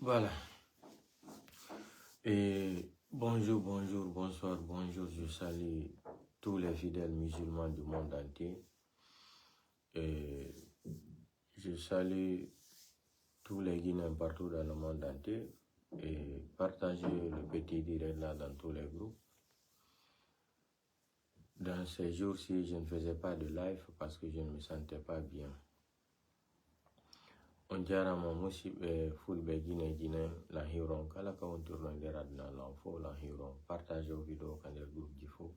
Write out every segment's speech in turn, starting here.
Voilà. Et bonjour, bonjour, bonsoir, bonjour. Je salue tous les fidèles musulmans du monde entier. Et je salue tous les Guinéens partout dans le monde entier. Et partagez le petit direct là dans tous les groupes. Dans ces jours-ci, je ne faisais pas de live parce que je ne me sentais pas bien. On jarama musidɓe fulɓe Guinée la hiwron kala ka on tournodir aduna lan fo la hiwron partage o vidéo ka nder groupe ji fo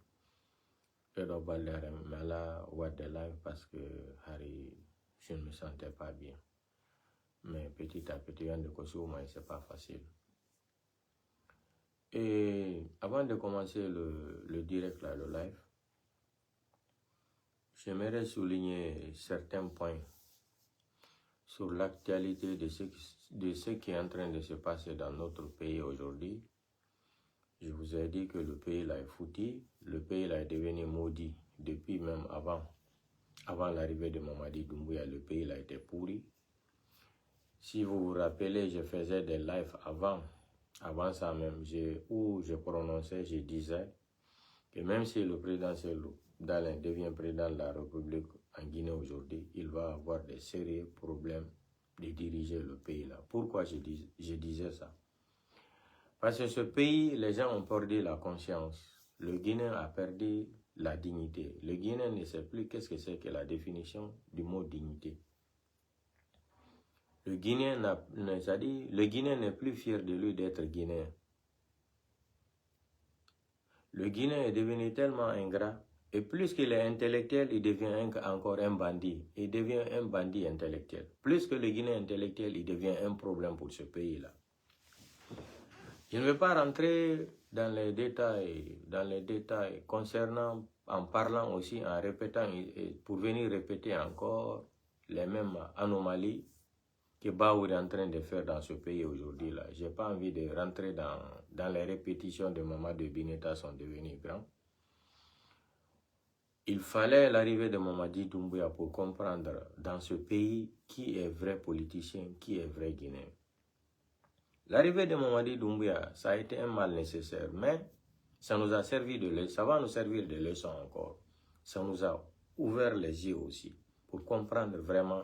ɓeɗo ballere mi ala wadde live parce que hari je ne me sentais pas bien, mais petit à petit yande ko suumay c'est pas facile. Et avant de commencer le direct là, le live, j'aimerais souligner certains points sur l'actualité de ce qui est en train de se passer dans notre pays aujourd'hui. Je vous ai dit que le pays là est foutu, le pays là est devenu maudit depuis même avant l'arrivée de Mamadi Doumbouya, le pays là était pourri. Si vous vous rappelez, je faisais des lives avant ça même, où je prononçais, je disais que même si le président Cellou Dalein devient président de la République en Guinée aujourd'hui, il va avoir des sérieux problèmes de diriger le pays là. Pourquoi je disais ça? Parce que ce pays, les gens ont perdu la conscience. Le Guinéen a perdu la dignité. Le Guinéen ne sait plus qu'est-ce que c'est que la définition du mot dignité. Le Guinéen n'est plus fier de lui d'être Guinéen. Le Guinéen est devenu tellement ingrat. Et plus qu'il est intellectuel, il devient encore un bandit. Il devient un bandit intellectuel. Plus que le Guinéen intellectuel, il devient un problème pour ce pays-là. Je ne vais pas rentrer dans les détails concernant, en parlant aussi, en répétant, pour venir répéter encore les mêmes anomalies que Baour est en train de faire dans ce pays aujourd'hui. Je n'ai pas envie de rentrer dans les répétitions de Mamadou Bineta sont devenus grands. Il fallait l'arrivée de Mamadi Doumbouya pour comprendre dans ce pays qui est vrai politicien, qui est vrai Guinéen. L'arrivée de Mamadi Doumbouya, ça a été un mal nécessaire, mais ça nous a servi ça va nous servir de leçon encore. Ça nous a ouvert les yeux aussi pour comprendre vraiment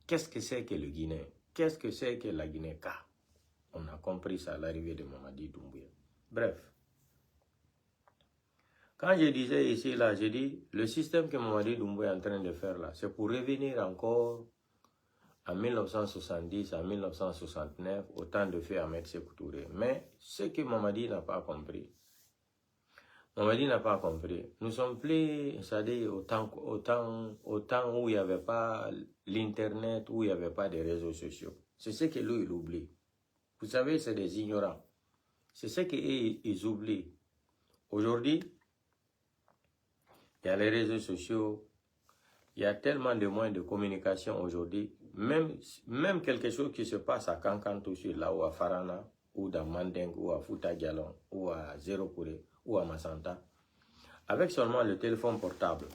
qu'est-ce que c'est que le Guinéen, qu'est-ce que c'est que la Guinée-Ka. On a compris ça à l'arrivée de Mamadi Doumbouya. Bref. Quand je disais ici, là, j'ai dit, le système que Mamadi Doumbouya est en train de faire là, c'est pour revenir encore en 1970, en 1969, au temps de feu Ahmed Sékou Touré. Mais ce que Mamadi n'a pas compris, nous sommes plus, c'est-à-dire au temps où il n'y avait pas l'Internet, où il n'y avait pas de réseaux sociaux. C'est ce que lui, il oublie. Vous savez, c'est des ignorants. C'est ce qu'ils oublient. Aujourd'hui, il y a les réseaux sociaux, il y a tellement de moyens de communication aujourd'hui, même quelque chose qui se passe à Kankantoussi, là ou à Farana, ou dans Mandeng, ou à Fouta Dialon, ou à Zéro-Kouré, ou à Massanta, avec seulement le téléphone portable,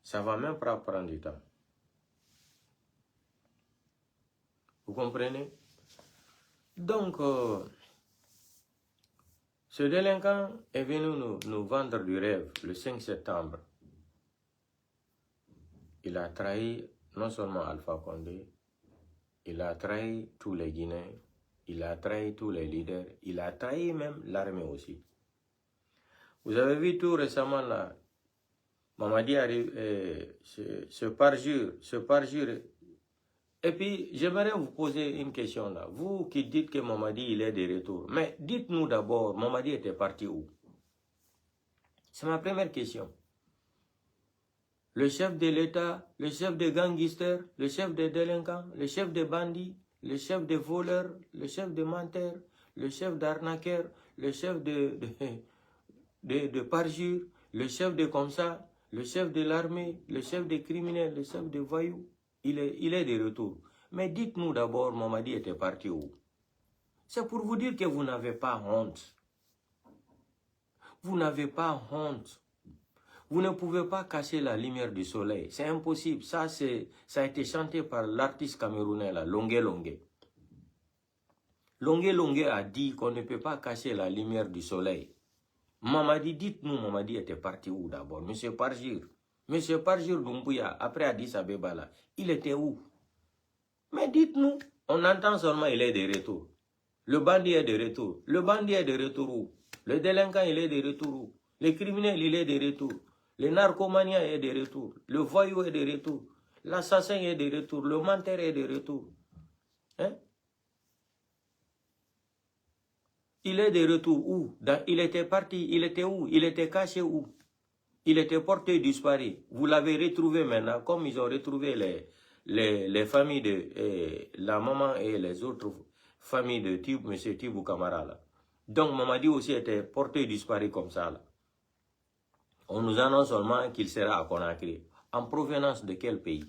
ça ne va même pas prendre du temps. Vous comprenez? Donc, ce délinquant est venu nous vendre du rêve le 5 septembre. Il a trahi non seulement Alpha Condé, il a trahi tous les Guinéens, il a trahi tous les leaders, il a trahi même l'armée aussi. Vous avez vu tout récemment là, Mamadi arrive, ce parjure. Et puis, j'aimerais vous poser une question là. Vous qui dites que Mamadi il est de retour, mais dites-nous d'abord, Mamadi était parti où? C'est ma première question. Le chef de l'État, le chef des gangsters, le chef des délinquants, le chef des bandits, le chef des voleurs, le chef des menteurs, le chef d'arnaqueurs, le chef de parjure, le chef de comme ça, le chef de l'armée, le chef des criminels, le chef des voyous, il est de retour. Mais dites-nous d'abord, Mamadi était parti où? C'est pour vous dire que vous n'avez pas honte. Vous n'avez pas honte. Vous ne pouvez pas cacher la lumière du soleil. C'est impossible. Ça a été chanté par l'artiste camerounais, là, Longué Longué. Longué a dit qu'on ne peut pas cacher la lumière du soleil. Mamadi, dites-nous, Mamadi était parti où d'abord? Monsieur Parjir Doumbouya, après Addis Abeba là, il était où? Mais dites-nous, on entend seulement il est de retour. Le bandit est de retour. Le bandit est de retour où? Le délinquant, il est de retour où? Le criminel, il est de retour. Le narcomanien est de retour. Le voyou est de retour. L'assassin est de retour. Le menteur est de retour. Hein? Il est de retour où? Il était parti, il était où? Il était caché où? Il était porté disparu. Vous l'avez retrouvé maintenant, comme ils ont retrouvé les familles de la maman et les autres familles de M. Tibou Kamara. Là. Donc Mamadi aussi était porté disparu comme ça. Là. On nous annonce seulement qu'il sera à Conakry. En provenance de quel pays?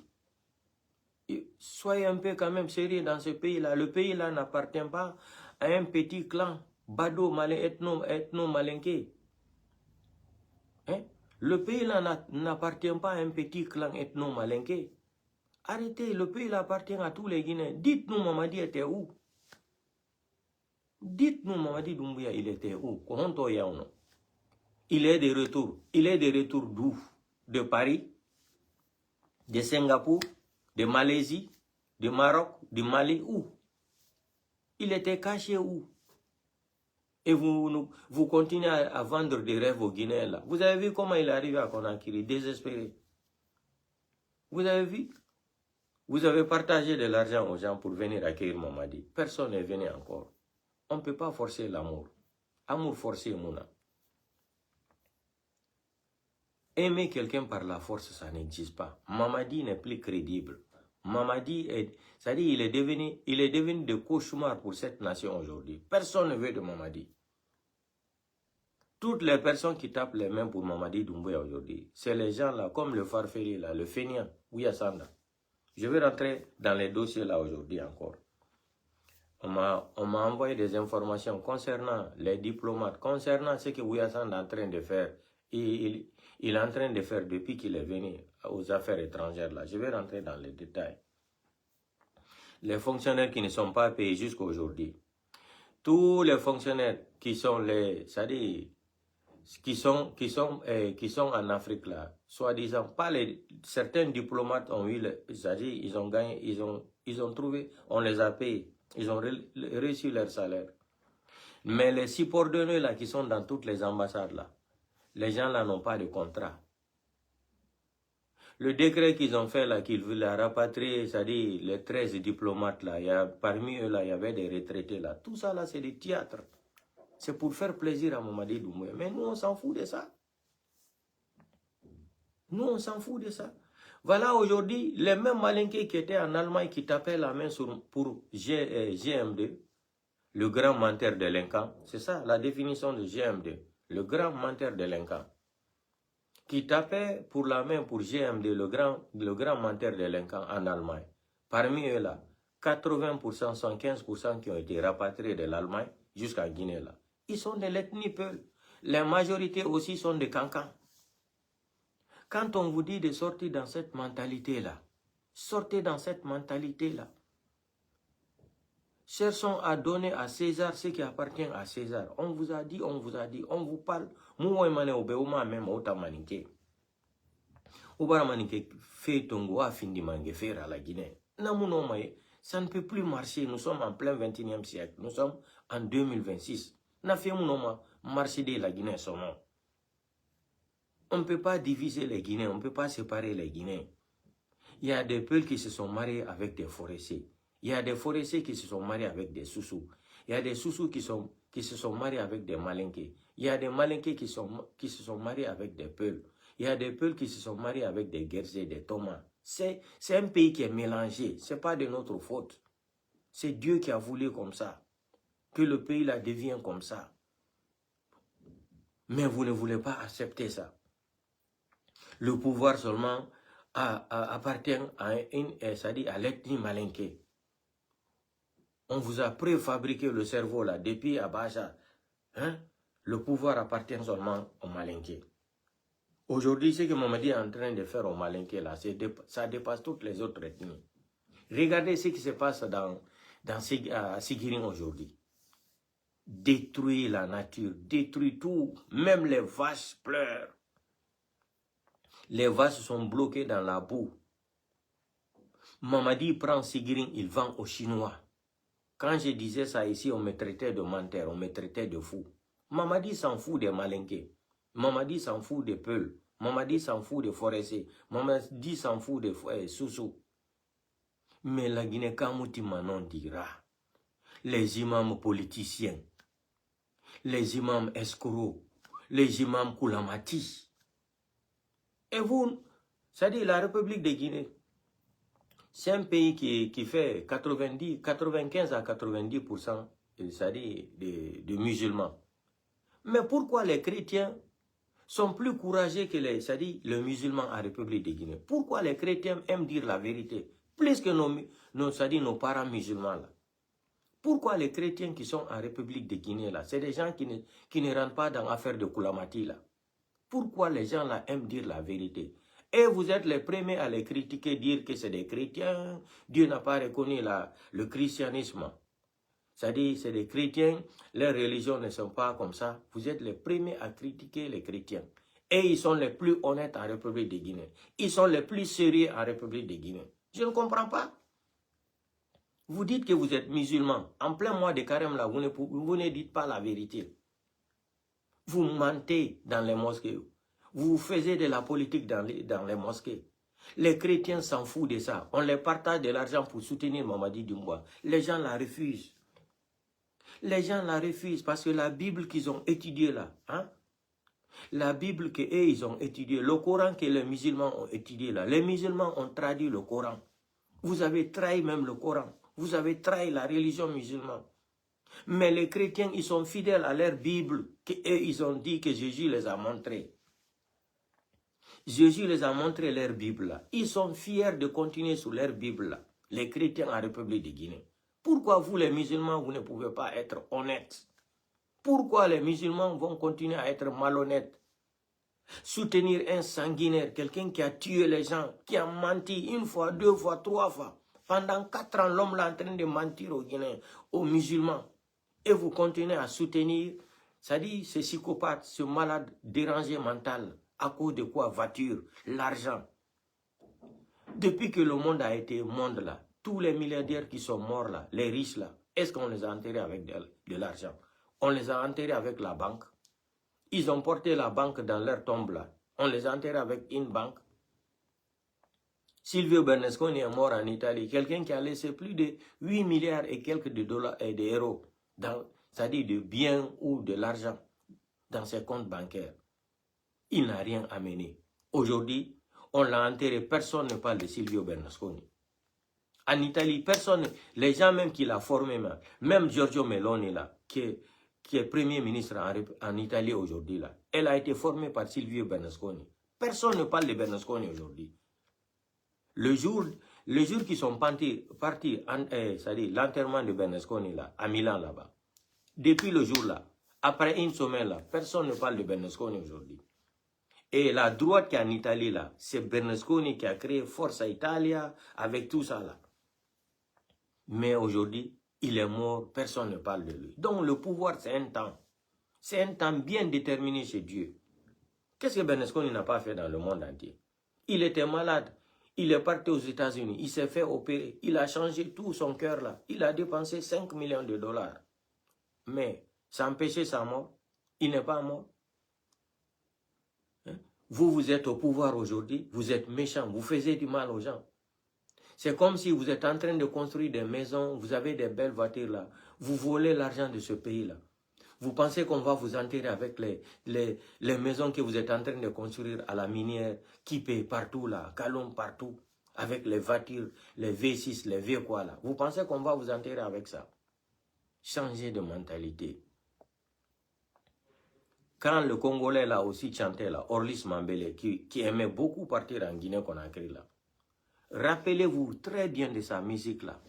Et soyez un peu quand même sérieux dans ce pays-là. Le pays-là n'appartient pas à un petit clan. Bado, Malé, ethno malinké. Hein? Le pays-là n'appartient pas à un petit clan ethno malinké. Arrêtez, le pays appartient à tous les Guinéens. Dites-nous, Mamadi était où? Dites-nous, Mamadi Doumbouya, il était où? Il est de retour. Il est de retour d'où? De Paris, de Singapour, de Malaisie, de Maroc, de Mali, où? Il était caché où? Et vous continuez à vendre des rêves aux Guinéens là. Vous avez vu comment il est arrivé à Conakry, désespéré. Vous avez vu? Vous avez partagé de l'argent aux gens pour venir accueillir Mamadi. Personne n'est venu encore. On ne peut pas forcer l'amour. Amour forcé, Mouna. Aimer quelqu'un par la force, ça n'existe pas. Mamadi n'est plus crédible. Mamadi c'est-à-dire il est devenu de cauchemar pour cette nation aujourd'hui. Personne ne veut de Mamadi. Toutes les personnes qui tapent les mains pour Mamadi Doumbouya aujourd'hui, c'est les gens là, comme le Farfeli là, le feignant, Ouyasanda. Je vais rentrer dans les dossiers là aujourd'hui encore. On m'a envoyé des informations concernant les diplomates, concernant ce que Ouyasanda est en train de faire. Il est en train de faire depuis qu'il est venu aux affaires étrangères là. Je vais rentrer dans les détails. Les fonctionnaires qui ne sont pas payés jusqu'à aujourd'hui. Tous les fonctionnaires qui sont c'est-à-dire qui sont en Afrique là, soi-disant pas certains diplomates ont eu, c'est-à-dire ils ont gagné, ils ont trouvé, on les a payés, ils ont reçu leur salaire. Mais les subordonnés là qui sont dans toutes les ambassades là, les gens là n'ont pas de contrat. Le décret qu'ils ont fait là, qu'ils veulent rapatrier, c'est-à-dire les 13 diplomates là, parmi eux là, il y avait des retraités là. Tout ça là, c'est du théâtre. C'est pour faire plaisir à Mamadi Doumbouya. Mais nous, on s'en fout de ça. Nous, on s'en fout de ça. Voilà aujourd'hui, les mêmes malinqués qui étaient en Allemagne qui tapaient la main pour GM2, le grand menteur délinquant. C'est ça la définition de GM2, le grand menteur délinquant. Qui tapait pour la main pour GM2, le grand menteur délinquant en Allemagne. Parmi eux là, 80%, 115% qui ont été rapatriés de l'Allemagne jusqu'à Guinée là. Ils sont de l'ethnie Peul. La majorité aussi sont des cancans. Quand on vous dit de sortir dans cette mentalité-là, sortez dans cette mentalité-là. Cherchons à donner à César ce qui appartient à César. On vous a dit, on vous parle. Ça ne peut plus marcher. Nous sommes en plein 21e siècle. Nous sommes en 2026. Marcher de la Guinée son nom. On ne peut pas diviser les Guinéens, on ne peut pas séparer les Guinéens. Il y a des peuples qui se sont mariés avec des forestiers. Il y a des forestiers qui se sont mariés avec des soussous. Il y a des soussous qui se sont mariés avec des malinqués. Il y a des malinqués qui se sont mariés avec des peuples. Il y a des peuples qui se sont mariés avec des guerzés, des thomas. C'est un pays qui est mélangé. Ce n'est pas de notre faute. C'est Dieu qui a voulu comme ça. Que le pays là devienne comme ça. Mais vous ne voulez pas accepter ça. Le pouvoir seulement appartient à l'ethnie malinké. On vous a préfabriqué le cerveau là depuis Abacha. Hein? Le pouvoir appartient seulement aux malinqués. Aujourd'hui, ce que Mamadi est en train de faire aux malinqués là, ça dépasse toutes les autres ethnies. Regardez ce qui se passe à Sigiring aujourd'hui. détruit la nature, détruit tout, même les vaches pleurent. Les vaches sont bloquées dans la boue. Mamadi prend Sigiring, il vend aux Chinois. Quand je disais ça ici, on me traitait de menteur, on me traitait de fou. Mamadi s'en fout des malinqués. Mamadi s'en fout des peuls. Mamadi s'en fout des forestiers. Mamadi s'en fout des sous-sous. Mais la Guinée Kamouti Manon dira, les imams politiciens, les imams escrocs, les imams Koulamati. Et vous, c'est-à-dire la République de Guinée, c'est un pays qui fait 95 à 90%, c'est-à-dire de musulmans. Mais pourquoi les chrétiens sont plus courageux que c'est-à-dire les musulmans en République de Guinée? Pourquoi les chrétiens aiment dire la vérité plus que nos parents musulmans là? Pourquoi les chrétiens qui sont en République de Guinée là, c'est des gens qui ne rentrent pas dans l'affaire de Koulamati là? Pourquoi les gens là aiment dire la vérité? Et vous êtes les premiers à les critiquer, dire que c'est des chrétiens, Dieu n'a pas reconnu le christianisme. C'est-à-dire, c'est des chrétiens, leurs religions ne sont pas comme ça. Vous êtes les premiers à critiquer les chrétiens. Et ils sont les plus honnêtes en République de Guinée. Ils sont les plus sérieux en République de Guinée. Je ne comprends pas. Vous dites que vous êtes musulmans. En plein mois de carême, là, vous ne dites pas la vérité. Vous mentez dans les mosquées. Vous faisiez de la politique dans les mosquées. Les chrétiens s'en foutent de ça. On les partage de l'argent pour soutenir Mamadi Doumbouya. Les gens la refusent. Les gens la refusent parce que la Bible qu'ils ont étudiée là, hein, la Bible qu'eux ils ont étudiée, le Coran que les musulmans ont étudié là, les musulmans ont traduit le Coran. Vous avez trahi même le Coran. Vous avez trahi la religion musulmane. Mais les chrétiens, ils sont fidèles à leur Bible, qu'eux ils ont dit que Jésus les a montrés. Jésus les a montré leur Bible là. Ils sont fiers de continuer sur leur Bible là, les chrétiens en République de Guinée. Pourquoi vous les musulmans, vous ne pouvez pas être honnêtes? Pourquoi les musulmans vont continuer à être malhonnêtes? Soutenir un sanguinaire, quelqu'un qui a tué les gens, qui a menti une fois, deux fois, trois fois. Pendant 4 ans, l'homme là en train de mentir aux Guinéens, aux musulmans. Et vous continuez à soutenir, c'est-à-dire ce psychopathe, ce malade dérangé mental. À cause de quoi? Voiture, l'argent. Depuis que le monde a été monde là, tous les milliardaires qui sont morts là, les riches là, est-ce qu'on les a enterrés avec de l'argent? On les a enterrés avec la banque. Ils ont porté la banque dans leur tombe là. On les a enterrés avec une banque. Silvio Berlusconi est mort en Italie. Quelqu'un qui a laissé plus de 8 milliards et quelques de dollars et d'euros, c'est-à-dire de biens ou de l'argent, dans ses comptes bancaires. Il n'a rien amené. Aujourd'hui, on l'a enterré. Personne ne parle de Silvio Berlusconi. En Italie, personne, les gens même qui l'ont formé, même Giorgio Meloni, là, qui est premier ministre en Italie aujourd'hui, là, elle a été formée par Silvio Berlusconi. Personne ne parle de Berlusconi aujourd'hui. Le jour qu'ils sont partis c'est-à-dire l'enterrement de Berlusconi, là, à Milan, là-bas, depuis le jour là, après une semaine, là, personne ne parle de Berlusconi aujourd'hui. Et la droite qui est en Italie, là, c'est Berlusconi qui a créé Forza Italia avec tout ça, là. Mais aujourd'hui, il est mort, personne ne parle de lui. Donc le pouvoir, c'est un temps. C'est un temps bien déterminé chez Dieu. Qu'est-ce que Berlusconi n'a pas fait dans le monde entier? Il était malade. Il est parti aux États-Unis. Il s'est fait opérer. Il a changé tout son cœur, là. Il a dépensé 5 millions de dollars. Mais, ça empêchait sa mort. Il n'est pas mort. Vous êtes au pouvoir aujourd'hui, vous êtes méchant, vous faites du mal aux gens. C'est comme si vous êtes en train de construire des maisons, vous avez des belles voitures là, vous volez l'argent de ce pays-là. Vous pensez qu'on va vous enterrer avec les maisons que vous êtes en train de construire à la minière, qui paye partout là, Calom partout, avec les voitures, les V6, les V quoi là. Vous pensez qu'on va vous enterrer avec ça? Changez de mentalité. Quand le Congolais là aussi chantait là, Orlis Mambele, qui aimait beaucoup partir en Guinée-Conakry là, rappelez-vous très bien de sa musique là.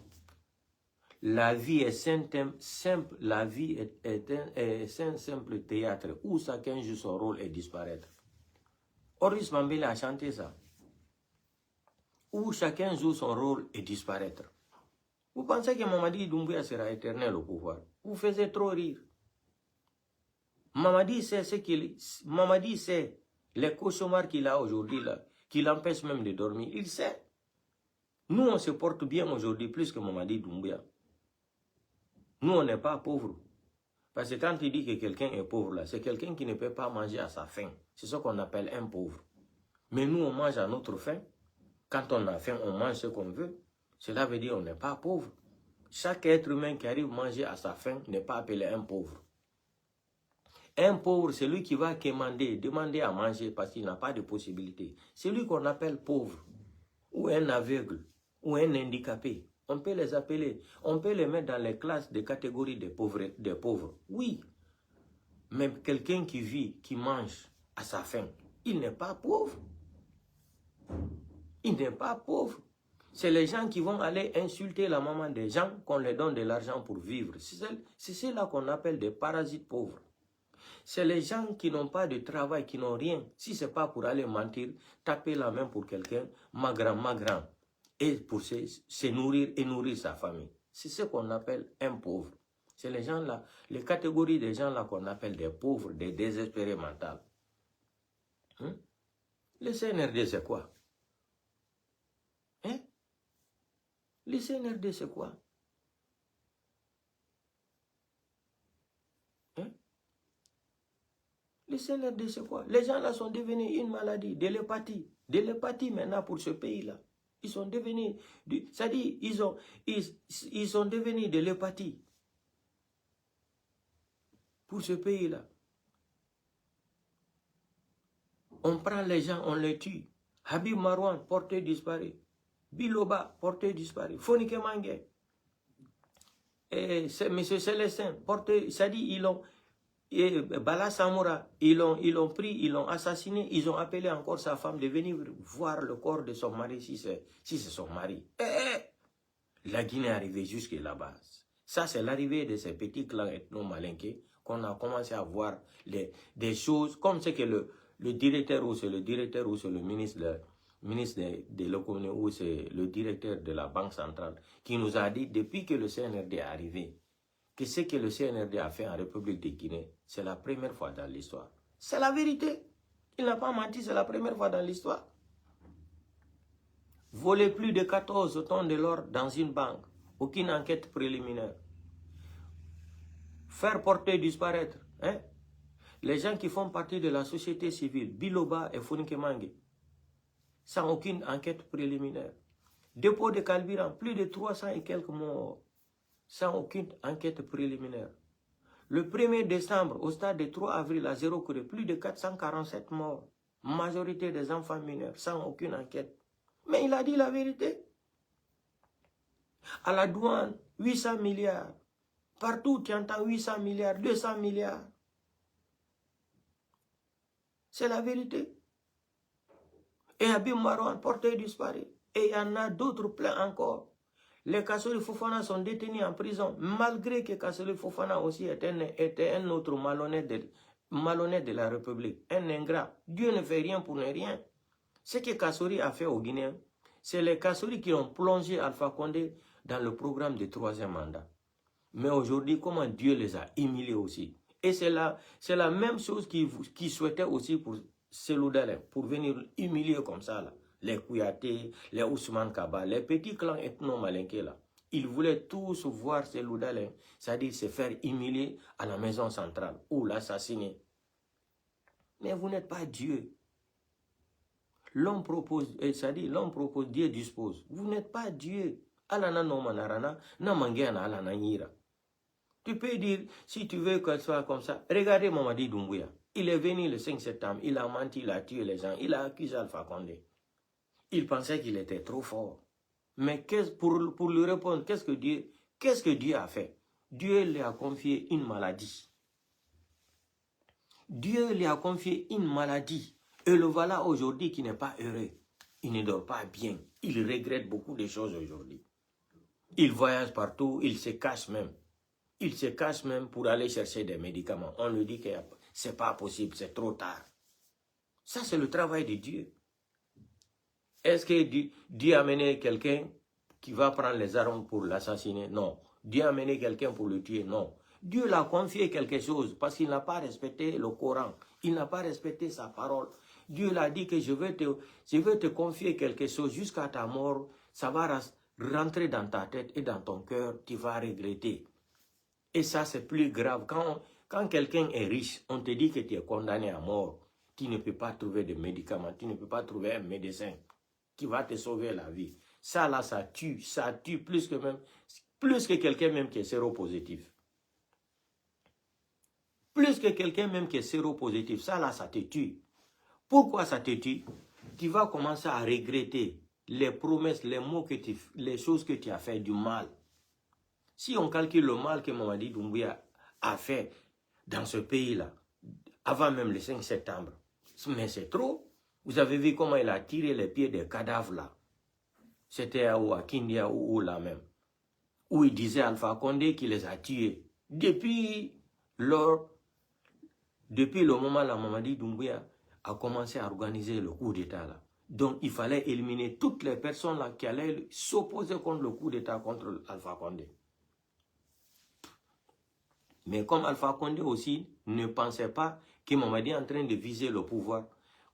La vie est simple, la vie est un simple théâtre où chacun joue son rôle et disparaître. Orlis Mambele a chanté ça. Où chacun joue son rôle et disparaître. Vous pensez que Mamadi Doumbouya sera éternel au pouvoir? Vous faisiez trop rire. Mamadi sait ce qu'il... Mamadi sait les cauchemars qu'il a aujourd'hui là, qui l'empêchent même de dormir. Il sait. Nous, on se porte bien aujourd'hui plus que Mamadi Doumbouya. Nous, on n'est pas pauvres. Parce que quand il dit que quelqu'un est pauvre là, c'est quelqu'un qui ne peut pas manger à sa faim. C'est ce qu'on appelle un pauvre. Mais nous, on mange à notre faim. Quand on a faim, on mange ce qu'on veut. Cela veut dire qu'on n'est pas pauvre. Chaque être humain qui arrive à manger à sa faim n'est pas appelé un pauvre. Un pauvre, c'est lui qui va demander à manger parce qu'il n'a pas de possibilité. C'est lui qu'on appelle pauvre, ou un aveugle, ou un handicapé. On peut les appeler, on peut les mettre dans les classes de catégories des pauvres. Oui, mais quelqu'un qui vit, qui mange à sa faim, il n'est pas pauvre. Il n'est pas pauvre. C'est les gens qui vont aller insulter la maman des gens qu'on leur donne de l'argent pour vivre. C'est cela qu'on appelle des parasites pauvres. C'est les gens qui n'ont pas de travail, qui n'ont rien. Si ce n'est pas pour aller mentir, taper la main pour quelqu'un, magrand, et pour se nourrir et nourrir sa famille. C'est ce qu'on appelle un pauvre. C'est les gens-là, les catégories des gens-là qu'on appelle des pauvres, des désespérés mentaux. Le CNRD, c'est quoi? Le CNRD, c'est quoi? Le CNRD, c'est quoi? Les gens là sont devenus une maladie, de l'hépatie. De l'hépatie maintenant pour ce pays-là. Ils sont devenus, c'est-à-dire, ils sont devenus de l'hépatie pour ce pays-là. On prend les gens, on les tue. Habib Marouane, porté disparu. Biloba, porté disparu. Fonike Mangue. Et M. Célestin, porté, c'est-à-dire, ils ont... Et Bala Samoura, ils l'ont pris, ils l'ont assassiné, ils ont appelé encore sa femme de venir voir le corps de son mari, si c'est son mari. La Guinée est arrivée jusqu'à la base. Ça, c'est l'arrivée de ces petits clans ethno-malinqués qu'on a commencé à voir des choses comme ce que le directeur ou c'est le directeur ou c'est le ministre de l'économie ou c'est le directeur de la Banque centrale qui nous a dit depuis que le CNRD est arrivé, que ce que le CNRD a fait en République de Guinée, c'est la première fois dans l'histoire. C'est la vérité. Il n'a pas menti, c'est la première fois dans l'histoire. Voler plus de 14 tonnes de l'or dans une banque, aucune enquête préliminaire. Faire porter disparaître. Les gens qui font partie de la société civile, Biloba et Fonike Mangue, sans aucune enquête préliminaire. Dépôt de carburant, plus de 300 et quelques morts, sans aucune enquête préliminaire. Le 1er décembre, au stade de 3 avril à 0 courrier, plus de 447 morts. Majorité des enfants mineurs, sans aucune enquête. Mais il a dit la vérité. À la douane, 800 milliards. Partout, tu entends 800 milliards, 200 milliards. C'est la vérité. Et Habib Marouane, porté disparu. Et il y en a d'autres plein encore. Les Kassori Fofana sont détenus en prison, malgré que Kassori Fofana aussi était un autre malhonnête de la République, un ingrat. Dieu ne fait rien pour ne rien. Ce que Kassori a fait aux Guinéens, c'est les Kassori qui ont plongé Alpha Condé dans le programme de 3e mandat. Mais aujourd'hui, comment Dieu les a humiliés aussi. Et c'est la même chose qu'ils souhaitaient aussi pour Seloudalem, pour venir humilier comme ça là. Les Kouyaté, les Ousmane Kaba, les petits clans ethno-malinqués là. Ils voulaient tous voir Seloudalem, c'est-à-dire se faire humilier à la maison centrale ou l'assassiner. Mais vous n'êtes pas Dieu. L'homme propose, c'est-à-dire l'homme propose, Dieu dispose. Vous n'êtes pas Dieu. Alana no manarana, na mangena alana nyira. Tu peux dire, si tu veux qu'elle soit comme ça, regardez Mamadi Doumbouya. Il est venu le 5 septembre, il a menti, il a tué les gens, il a accusé Alpha Condé. Il pensait qu'il était trop fort. Mais pour lui répondre, qu'est-ce que Dieu a fait? Dieu lui a confié une maladie. Dieu lui a confié une maladie. Et le voilà aujourd'hui qui n'est pas heureux. Il ne dort pas bien. Il regrette beaucoup de choses aujourd'hui. Il voyage partout, il se cache même. Il se cache même pour aller chercher des médicaments. On lui dit que ce n'est pas possible, c'est trop tard. Ça, c'est le travail de Dieu. Est-ce que Dieu a amené quelqu'un qui va prendre les armes pour l'assassiner? Non. Dieu a amené quelqu'un pour le tuer? Non. Dieu l'a confié quelque chose parce qu'il n'a pas respecté le Coran. Il n'a pas respecté sa parole. Dieu l'a dit que je vais te confier quelque chose jusqu'à ta mort. Ça va rentrer dans ta tête et dans ton cœur. Tu vas regretter. Et ça, c'est plus grave. Quand quelqu'un est riche, on te dit que tu es condamné à mort. Tu ne peux pas trouver de médicaments. Tu ne peux pas trouver un médecin qui va te sauver la vie. Ça, là, ça tue plus que quelqu'un même qui est séropositif. Plus que quelqu'un même qui est séropositif. Ça, là, ça te tue. Pourquoi ça te tue? Tu vas commencer à regretter les promesses, les choses que tu as fait du mal. Si on calcule le mal que Mamadi Doumbouya a fait dans ce pays-là, avant même le 5 septembre, mais c'est trop. Vous avez vu comment il a tiré les pieds des cadavres là. C'était à Kindia ou là même. Où il disait Alpha Condé qu'il les a tués. Depuis le moment où Mamadi Doumbouya a commencé à organiser le coup d'État là. Donc il fallait éliminer toutes les personnes là qui allaient s'opposer contre le coup d'État contre Alpha Condé. Mais comme Alpha Condé aussi ne pensait pas que Mamadi est en train de viser le pouvoir,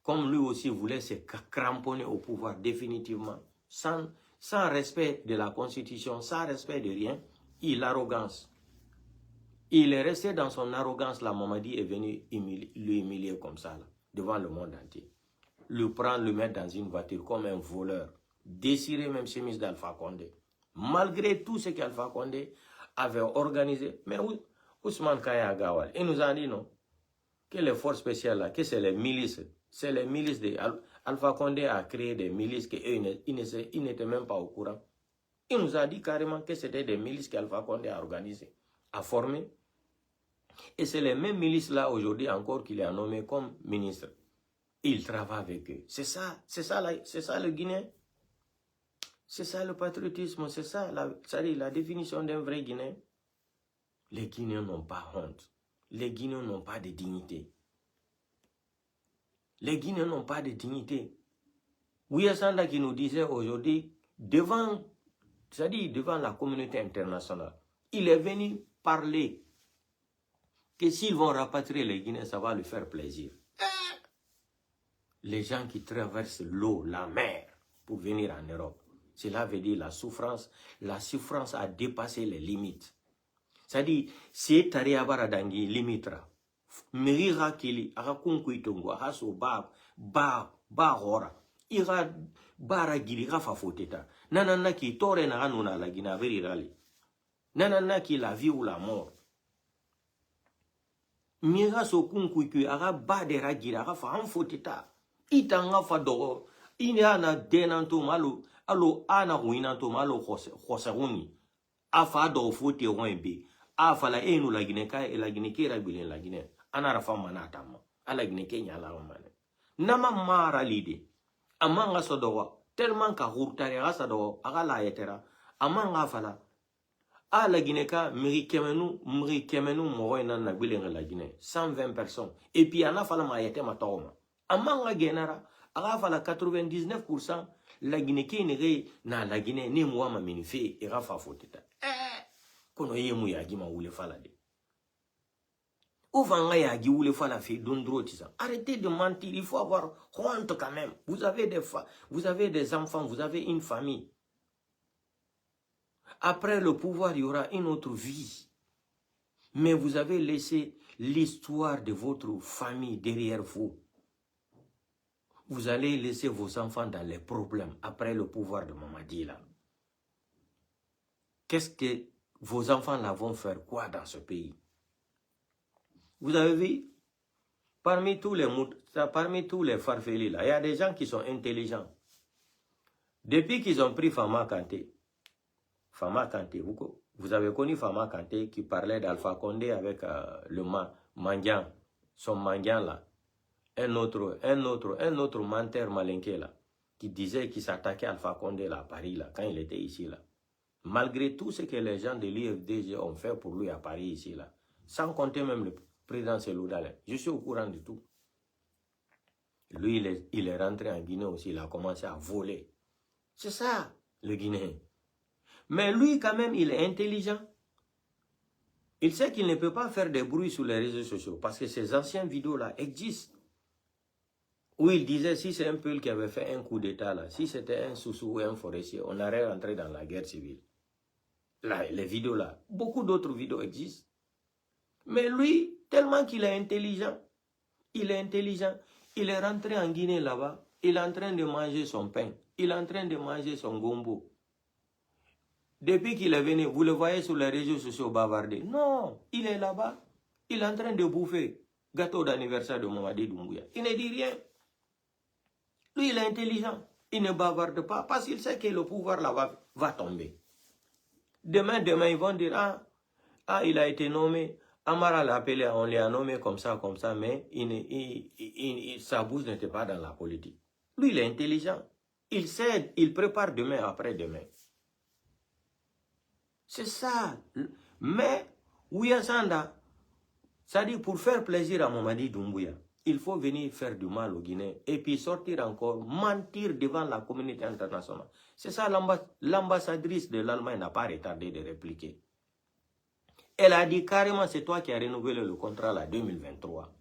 comme lui aussi voulait se cramponner au pouvoir définitivement, sans respect de la Constitution, sans respect de rien, l'arrogance. Il est resté dans son arrogance, là, Mamadi est venu lui humilier comme ça, là, devant le monde entier. Le prendre, le mettre dans une voiture comme un voleur, déchirer même chemise d'Alpha Condé. Malgré tout ce qu'Alpha Condé avait organisé, mais Ousmane Kaya Gawal, il nous a dit non, que les forces spéciales là, que c'est les milices de Alpha Condé a créé des milices qu'ils n'étaient même pas au courant. Il nous a dit carrément que c'était des milices qu'Alpha Condé a organisées, a formées. Et c'est les mêmes milices là aujourd'hui encore qu'il a nommé comme ministre. Il travaille avec eux. C'est ça le Guinéen. C'est ça le patriotisme, c'est ça la définition d'un vrai Guinéen. Les Guinéens n'ont pas honte. Les Guinéens n'ont pas de dignité. Les Guinéens n'ont pas de dignité. Ouya Sanda qui nous disait aujourd'hui, devant la communauté internationale, il est venu parler que s'ils vont rapatrier les Guinéens, ça va lui faire plaisir. Les gens qui traversent l'eau, la mer, pour venir en Europe, cela veut dire la souffrance a dépassé les limites. C'est-à-dire, si tu as dangi limitra, mirira kili, aga kunkuitongo, aga so ba hora, ira bara gili rafa foteta, nanana ki tore na ganuna la gina veri rali, nanana ki la vie ou la mort. Mira so kunkuiku, aga ba de ragira, aga fa foteta, itanga fa do, ina denanto malo, alo ana ruinanto malo khosaruni, afa do fote wembe. Afala enu la Guinée ka la Guinée ke rabilen la Guinée anara fama na tama ala Guinée ke nyala mane nama mara lide amanga sodowa tellement ka hurtare ga sodowa aga la yetera amanga fala ala Guinée ka miri kemenu mo na na bilen la Guinée 120 personnes et puis ana fala ma yete matoma amanga genara aga fala 99% la Guinée ke ne na la Guinée ne mo ma minife e ga fa foteta kono yemu yagi ma wule fala de. Ouvanga yagi wule fala fait dondro tisa. Arrêtez de mentir, il faut avoir honte quand même. Vous avez des enfants, vous avez une famille. Après le pouvoir, il y aura une autre vie. Mais vous avez laissé l'histoire de votre famille derrière vous. Vous allez laisser vos enfants dans les problèmes après le pouvoir de Mamadi là. Qu'est-ce que vos enfants là vont faire quoi dans ce pays? Vous avez vu, parmi tous les farfelis là, il y a des gens qui sont intelligents. Depuis qu'ils ont pris Fama Kanté, vous avez connu Fama Kanté qui parlait d'Alpha Condé avec le Mandian, son Mandian là, un autre menteur malinqué là, qui disait qu'il s'attaquait à Alpha Condé là, à Paris là, quand il était ici là. Malgré tout ce que les gens de l'IFDG ont fait pour lui à Paris ici là, sans compter même le président Seloudalé, je suis au courant de tout. Lui, il est rentré en Guinée aussi, il a commencé à voler. C'est ça, le Guinéen. Mais lui, quand même, il est intelligent. Il sait qu'il ne peut pas faire des bruits sur les réseaux sociaux parce que ces anciennes vidéos-là existent. Où il disait, si c'est un Peul qui avait fait un coup d'État, là, si c'était un Soussou ou un forestier, on aurait rentré dans la guerre civile. Là, les vidéos là, beaucoup d'autres vidéos existent. Mais lui, tellement qu'il est intelligent, il est rentré en Guinée là-bas, il est en train de manger son pain, il est en train de manger son gombo. Depuis qu'il est venu, vous le voyez sur les réseaux sociaux bavarder. Non, il est là-bas, il est en train de bouffer gâteau d'anniversaire de Mamadi Doumbouya. Il ne dit rien. Lui, il est intelligent, il ne bavarde pas parce qu'il sait que le pouvoir là va tomber. Demain, ils vont dire, il a été nommé, Amara l'a appelé, on l'a nommé comme ça, mais sa bouche n'était pas dans la politique. Lui, il est intelligent. Il sait, il prépare demain, après-demain. C'est ça. Mais, Ouya Sanda, ça dit pour faire plaisir à Mamadi Doumbouya, il faut venir faire du mal au Guinée et puis sortir encore, mentir devant la communauté internationale. C'est ça, l'ambassadrice de l'Allemagne n'a pas retardé de répliquer. Elle a dit carrément, c'est toi qui as renouvelé le contrat là, 2023.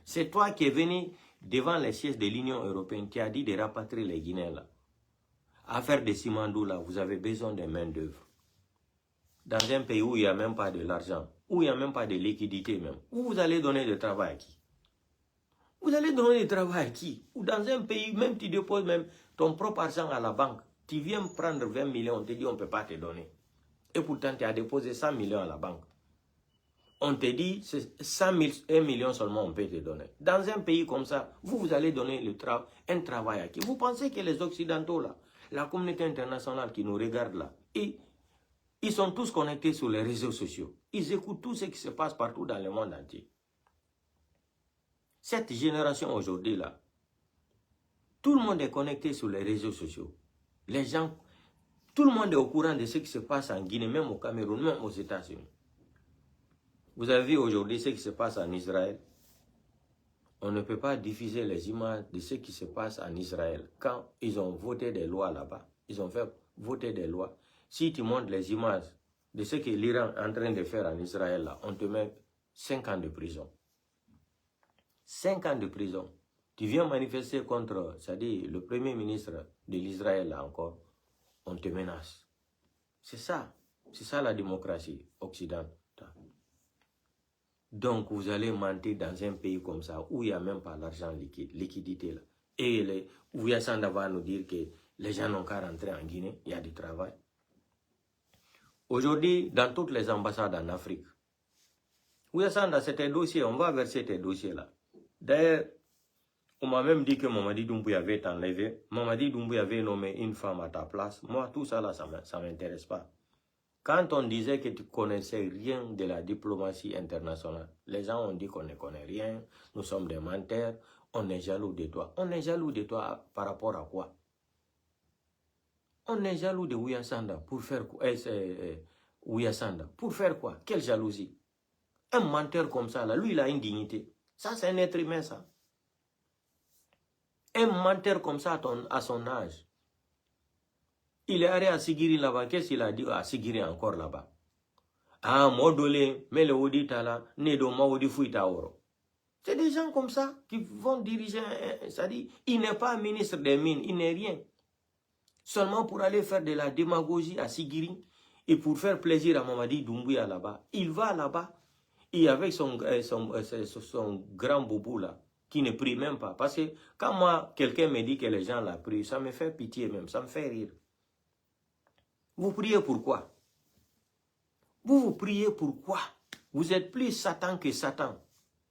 C'est toi qui es venu devant les sièges de l'Union européenne qui a dit de rapatrier les Guinéens là. À faire des cimandous là, vous avez besoin de main d'œuvre. Dans un pays où il n'y a même pas de l'argent, où il n'y a même pas de liquidité même, où vous allez donner du travail à qui? Vous allez donner du travail à qui? Ou dans un pays, même tu déposes même ton propre argent à la banque, tu viens prendre 20 millions, on te dit on ne peut pas te donner. Et pourtant tu as déposé 100 millions à la banque. On te dit, c'est 1 million seulement on peut te donner. Dans un pays comme ça, vous allez donner un travail à qui? Vous pensez que les Occidentaux là, la communauté internationale qui nous regarde là, ils sont tous connectés sur les réseaux sociaux. Ils écoutent tout ce qui se passe partout dans le monde entier. Cette génération aujourd'hui là, tout le monde est connecté sur les réseaux sociaux. Les gens, tout le monde est au courant de ce qui se passe en Guinée, même au Cameroun, même aux États-Unis. Vous avez vu aujourd'hui ce qui se passe en Israël. On ne peut pas diffuser les images de ce qui se passe en Israël. Quand ils ont voté des lois là-bas, ils ont fait voter des lois. Si tu montres les images de ce que l'Iran est en train de faire en Israël, là, on te met 5 ans de prison. 5 ans de prison. Tu viens manifester contre, c'est-à-dire le premier ministre de l'Israël, là encore, on te menace. C'est ça la démocratie occidentale. Donc, vous allez mentir dans un pays comme ça, où il n'y a même pas l'argent liquidité là. Et Ouya Sanda va nous dire que les gens n'ont qu'à rentrer en Guinée, il y a du travail. Aujourd'hui, dans toutes les ambassades en Afrique, Ouya Sanda, c'est tes dossiers, on va verser tes dossiers là. D'ailleurs, on m'a même dit que Mamadi Doumbouya avait été enlevé. Mamadi Doumbouya avait nommé une femme à ta place. Moi, tout ça là, ça ne m'intéresse pas. Quand on disait que tu ne connaissais rien de la diplomatie internationale, les gens ont dit qu'on ne connaît rien, nous sommes des menteurs, on est jaloux de toi. On est jaloux de toi par rapport à quoi? On est jaloux de Ouya Sanda pour faire quoi? Ouya Sanda pour faire quoi? Quelle jalousie? Un menteur comme ça, là, lui, il a une dignité. Ça, c'est un être humain, ça. Un menteur comme ça à son âge. Il est allé à Sigiri là-bas. Qu'est-ce qu'il a dit à Sigiri encore là-bas? Ah, Modolé, mais le Odita là, Nedo Maodi Fuita Oro. C'est des gens comme ça qui vont diriger, c'est-à-dire, il n'est pas ministre des Mines, il n'est rien. Seulement pour aller faire de la démagogie à Sigiri et pour faire plaisir à Mamadi Doumbouya là-bas. Il va là-bas et avec son grand boubou là, qui ne prie même pas. Parce que quand moi, quelqu'un me dit que les gens la prient, ça me fait pitié même, ça me fait rire. Vous priez pourquoi? Vous priez pourquoi? Vous êtes plus Satan que Satan.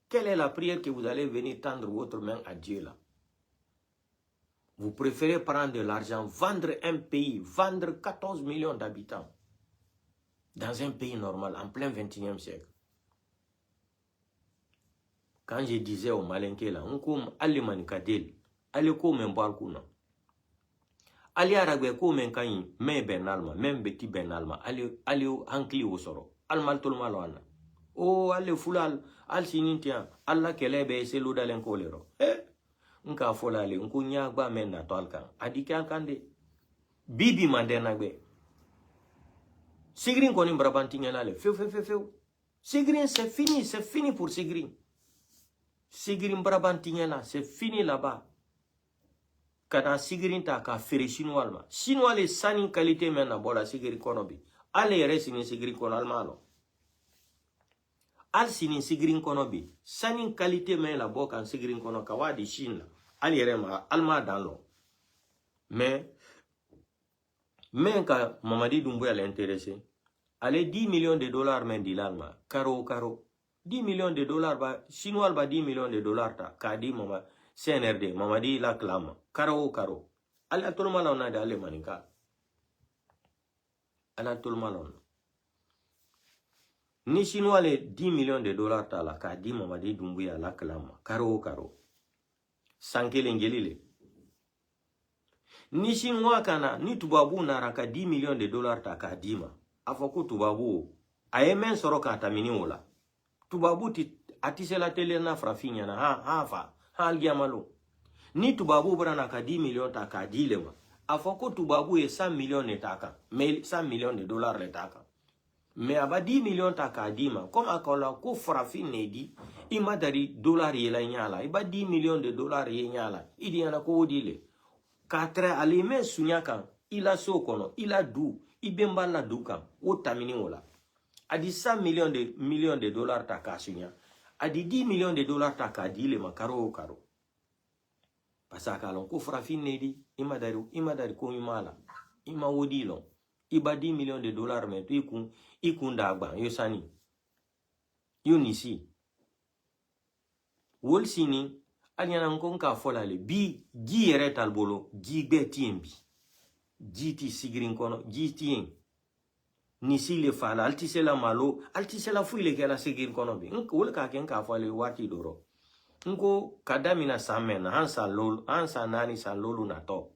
Quelle est la prière que vous allez venir tendre votre main à Dieu là? Vous préférez prendre de l'argent, vendre un pays, vendre 14 millions d'habitants dans un pays normal, en plein 21e siècle. Quand je disais au Malinké là, on comme Ali Manikadel, Ali comme un balcon. Ali Aragwe comme un caïn, mais ben alma, même petit ben alma, Ali ankli au soro, al maltol malwana. Oh, Ali fulal, al sinintia, Allah kelebe se l'odalen kolero. Nka folale, nko nyagba men na tolkan, adike alkande. Bibi mandena gbe. Sigrin konim brabantinga nale, feu. Ségrin, c'est fini pour Ségrin. Ségrin Brabantigné là, c'est fini là-bas. Quand Ségrin ta ka fere chinois alma. Chinois les sani qualité maintenant bola Ségrin konobi. Allez reste ni Ségrin kono alma non. Al sini Ségrin konobi. Sani qualité men la boka en Ségrin kono kawa di Chine. Allez rema alma dans l'eau. Mais quand Mamadi Doumbouya l'intéressé, allez 10 millions de dollars men di l'alma. Caro. 10 millions de dollars ba chinois ba 10 millions de dollars ta kadi mama CNRD Mamadi la clame caro ala tout le monde on a d'aller manika ala tout le monde ni chinois les 10 millions de dollars ta la kadi Mamadi Doumbouya la clame caro sankele ngelile ni chinois kana ni tubabu naraka 10 millions de dollars ta kadima afoko tubabu ayemen soroka tamini wala tubabu atise la télé na frafinya na ha algiamalo ni tubabu brana ka 10 millions ta ka dilema afoko tubabu e 100 millions netaka mais 100 millions de dollars letaka mais aba 10 millions ta ka dima comme akola ko frafine nedi imadari dollars yela nyala iba 10 millions de dollars ye nyala idi yana ko odile 4 alime sunyaka ila sokono ila du ibemba la duka o tamini wala adi 100 millions de dollars ta kasunya adi 10 millions de dollars ta kadile makaro pasaka lon ko frafine nedi imadari ko imala ima wodilo iba 10 millions de dollars mais ikun dagba yosani yonisi wolsini aliana nkonka folale bi gi yere talbolo gi betiembi giti sigrin kono gitien nisi le fala altisela malo altisela fuile kela sigrin kono bi wol ka ken ka fole wati doro nko kadamina samena hansa nani sa lolu na to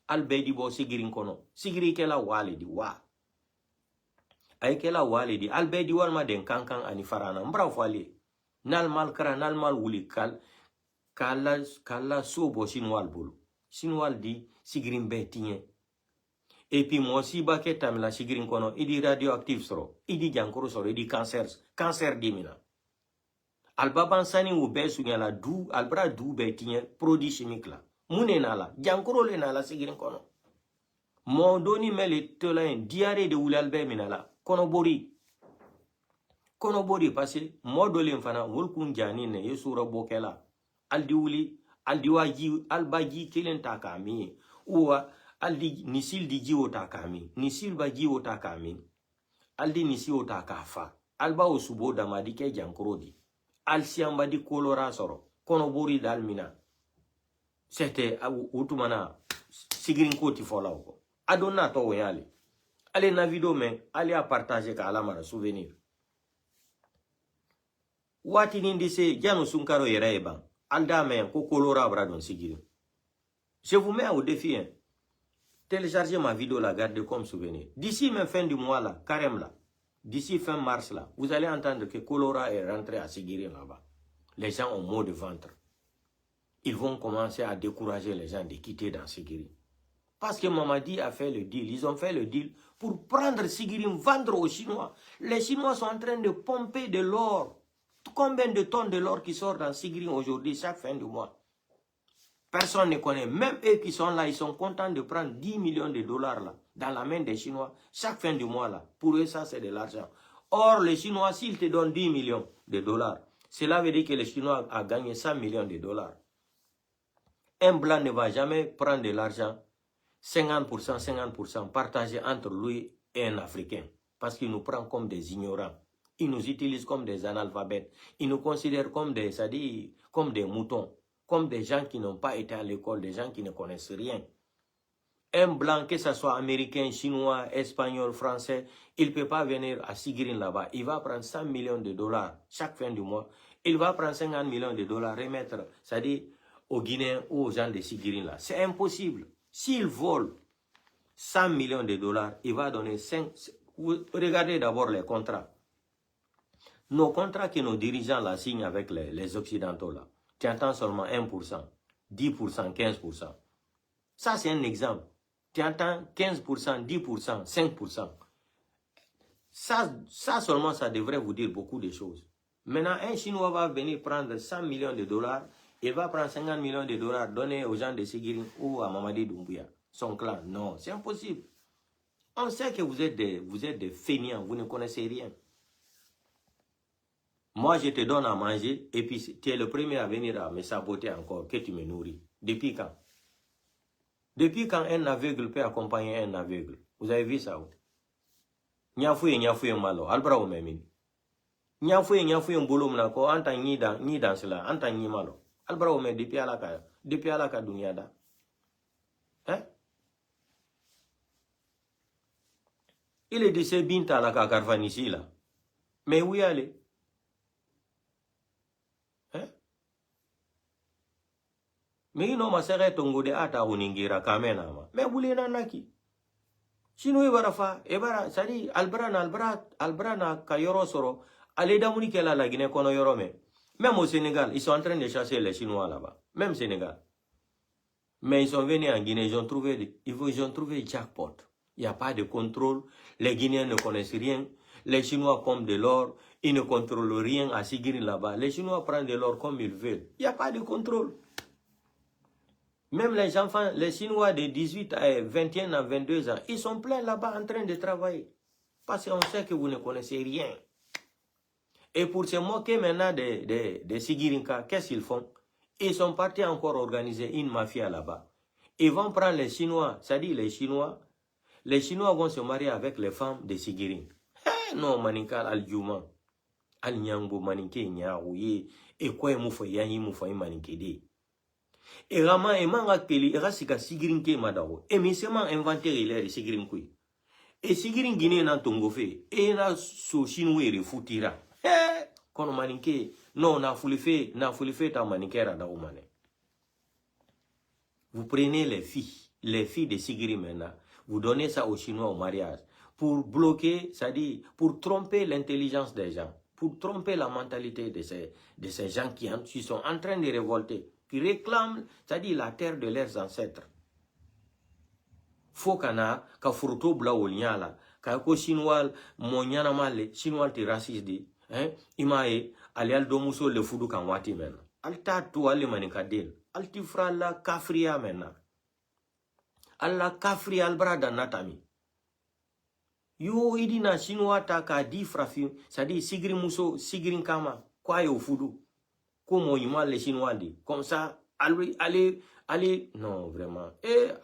albedi bo sigrin kono sigri kela walidi wa ay kela walidi albedi walma den kankan ani farana mbra fole nal mal wuli kala sobo sinwal bulu sinwal di sigrin betien et puis moi si baké tamla sigrin kono idi radioactive soro idi jankoro soro idi cancer dimina albaban sani wo besu nyala du albra du betien produit chimique la munena la jankoro le na la sigrin kono mo doni mele tolain diarrhée de wulalbe minala kono bori parce que modole mfana wulkun jani ne yesura bokela aldi wuli aldi waji albaji kelen takami uwa aldi nisil di jiwo takami nisil ba jiwo takami aldi nisi o takafa alba osubo damadi ke jankrodi alsiamba di kolora soro kono bori dalmina c'était utumana sigrin koti folawko adonna to woyale ale na video men ale a partager ka ala mara souvenir wati nindi se jano sunkaro yereba alda men ko kolora bradon sigiri je vous mets au défi hein. Téléchargez ma vidéo, la gardez comme souvenir. D'ici même fin du mois là, carême là, d'ici fin mars là, vous allez entendre que Colora est rentré à Sigiri là-bas. Les gens ont mot de ventre. Ils vont commencer à décourager les gens de quitter dans Sigiri. Parce que Mamadi a fait le deal. Ils ont fait le deal pour prendre Sigiri, vendre aux Chinois. Les Chinois sont en train de pomper de l'or. Combien de tonnes de l'or qui sort dans Sigiri aujourd'hui, chaque fin du mois? Personne ne connaît. Même eux qui sont là, ils sont contents de prendre 10 millions de dollars là, dans la main des Chinois, chaque fin du mois là. Pour eux, ça, c'est de l'argent. Or, les Chinois, s'ils te donnent 10 millions de dollars, cela veut dire que les Chinois ont gagné 100 millions de dollars. Un blanc ne va jamais prendre de l'argent, 50%, partagé entre lui et un Africain. Parce qu'il nous prend comme des ignorants. Il nous utilise comme des analphabètes. Il nous considère comme des, c'est-à-dire, comme des moutons. Comme des gens qui n'ont pas été à l'école, des gens qui ne connaissent rien. Un blanc, que ce soit américain, chinois, espagnol, français, il ne peut pas venir à Sigrin là-bas. Il va prendre 100 millions de dollars chaque fin du mois. Il va prendre 50 millions de dollars, remettre, c'est-à-dire aux Guinéens ou aux gens de Sigrin là. C'est impossible. S'il vole 100 millions de dollars, il va donner 5... Regardez d'abord les contrats. Nos contrats que nos dirigeants là signent avec les Occidentaux là. Tu entends seulement 1%, 10%, 15%. Ça, c'est un exemple. Tu entends 15%, 10%, 5%. Ça seulement, ça devrait vous dire beaucoup de choses. Maintenant, un Chinois va venir prendre 100 millions de dollars, il va prendre 50 millions de dollars, donner aux gens de Séguirin ou à Mamadi Doumbouya, son clan. Non, c'est impossible. On sait que vous êtes des fainéants, vous ne connaissez rien. Moi, je te donne à manger et puis tu es le premier à venir à me saboter encore, que tu me nourris. Depuis quand? Depuis quand un aveugle peut accompagner un aveugle? Vous avez vu ça où? Nyafouye malo, albra o memini. Nyafouye mbolo mnako, anta ni dans cela, anta ni malo. Albra o me depuis alaka dunyada. Hein? Il est de ces binta la kakarvan ici là. Mais où y aller? Hein? Mais il n'a pas tongo de ata uningira kamena ma. Mais vous l'avez naki. Chino ibarafa, ebara, sadi albra na kayoro soro, aleda munike la Guinée kono yorome. Même au Sénégal, ils sont en train de chasser les Chinois là-bas. Même Sénégal. Mais ils sont venus en Guinée, ils ont trouvé jackpot. Il n'y a pas de contrôle. Les Guinéens ne connaissent rien. Les Chinois comme de l'or. Ils ne contrôlent rien à Sigiri là-bas. Les Chinois prennent de l'or comme ils veulent. Il n'y a pas de contrôle. Même les enfants, les Chinois de 18 à 21 à 22 ans, ils sont pleins là-bas en train de travailler. Parce qu'on sait que vous ne connaissez rien. Et pour se moquer maintenant des Sigirinka, qu'est-ce qu'ils font? Ils sont partis encore organiser une mafia là-bas. Ils vont prendre les Chinois, c'est-à-dire les Chinois vont se marier avec les femmes des Sigirin. Non, maninkal al-Juma, al-Nyangbo maninke nyarouye, et quoi moufa yanyi moufa maninkede. Et Rama et Manga Keli, et Rasika Sigirinke Madao, et Missement inventaire il est Sigirin Kui. Et Sigirin Guinée n'a tongofe, et n'a so Chinois et foutira. Kono maninke, non, n'a foulé fait ta maninkera da umane. Vous prenez les filles de Sigirin maintenant, vous donnez ça aux Chinois au mariage, pour bloquer, c'est-à-dire, pour tromper l'intelligence des gens, pour tromper la mentalité de ces gens qui sont en train de révolter, qui réclament, c'est-à-dire, la terre de leurs ancêtres. Faut kana, ka fruto bla oliala, ka ko Chinois, monyana male, Chinois ti raciste di, hein, imae, alial domuso le fudu kan wati men. Alta tu ale manikadil, alti fra la kafria mena. Alla kafri albrada natami. Yo idina Chinois ta ka di frafi, c'est-à-dire sigri muso, sigrin kama, kwa yo fudu. Comment il m'a les Chinois dit. Comme ça, allez, non, vraiment.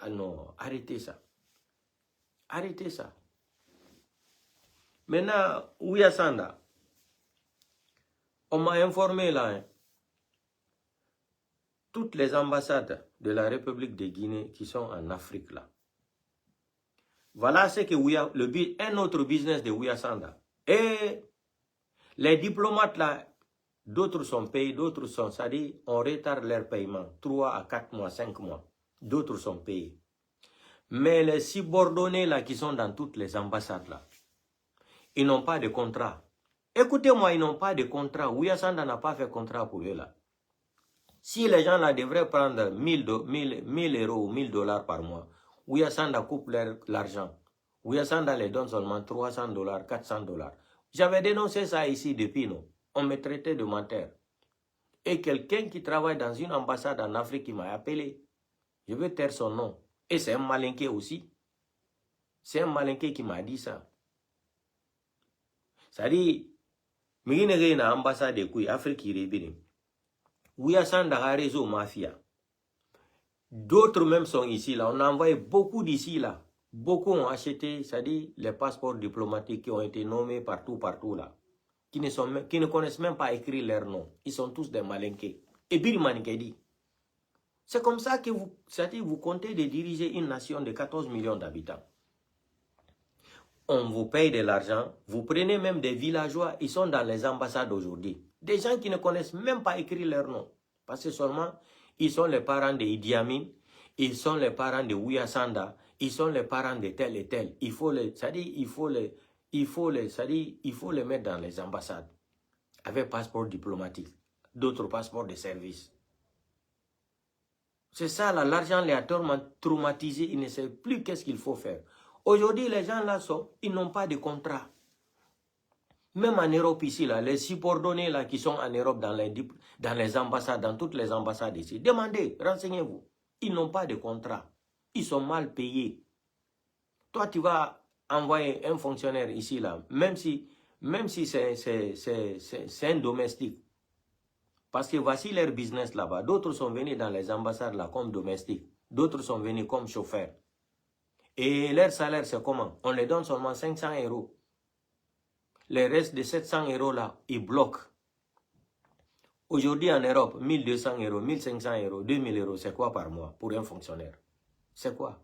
Non, arrêtez ça. Arrêtez ça. Maintenant, Ouya Sanda, on m'a informé là, hein, toutes les ambassades de la République de Guinée qui sont en Afrique là. Voilà ce que un autre business de Ouya Sanda. Et les diplomates là, d'autres sont payés, d'autres sont, c'est-à-dire, on retarde leur paiement, 3 à 4 mois, 5 mois. D'autres sont payés. Mais les subordonnés là, qui sont dans toutes les ambassades là, ils n'ont pas de contrat. Écoutez-moi, ils n'ont pas de contrat. Ouya Sanda n'a pas fait contrat pour eux là. Si les gens là devraient prendre 1000 euros ou 1000 dollars par mois, Ouya Sanda coupe l'argent. Ouya Sanda les donne seulement 300 dollars, 400 dollars. J'avais dénoncé ça ici depuis, non? On me traitait de menteur. Et quelqu'un qui travaille dans une ambassade en Afrique qui m'a appelé. Je veux taire son nom. Et c'est un malinqué aussi. C'est un malinqué qui m'a dit ça. Ça dit, mais il y a une ambassade de Afrique qui rébine. Où il y a un réseau mafia. D'autres même sont ici là. On a envoyé beaucoup d'ici là. Beaucoup ont acheté, ça dit, les passeports diplomatiques qui ont été nommés partout là. Qui ne connaissent même pas écrire leur nom. Ils sont tous des malinqués. Et Bill Manikedi. C'est comme ça que vous comptez de diriger une nation de 14 millions d'habitants. On vous paye de l'argent. Vous prenez même des villageois. Ils sont dans les ambassades aujourd'hui. Des gens qui ne connaissent même pas écrire leur nom. Parce que seulement, ils sont les parents de Idi Amin. Ils sont les parents de Ouya Sanda. Ils sont les parents de tel et tel. Il faut les mettre dans les ambassades avec passeport diplomatique, d'autres passeports de service. C'est ça, là, l'argent les a traumatisés, ils ne savent plus qu'est-ce qu'il faut faire. Aujourd'hui, les gens là ils n'ont pas de contrat. Même en Europe ici, là, les subordonnés là, qui sont en Europe dans les ambassades, dans toutes les ambassades ici, demandez, renseignez-vous. Ils n'ont pas de contrat. Ils sont mal payés. Toi, tu vas envoyer un fonctionnaire ici, là, même si c'est un domestique. Parce que voici leur business là-bas. D'autres sont venus dans les ambassades là comme domestiques. D'autres sont venus comme chauffeurs. Et leur salaire, c'est comment? On les donne seulement 500 €. Les restes de 700 € là, ils bloquent. Aujourd'hui en Europe, 1200 €, 1500 €, 2000 €, c'est quoi par mois pour un fonctionnaire? C'est quoi?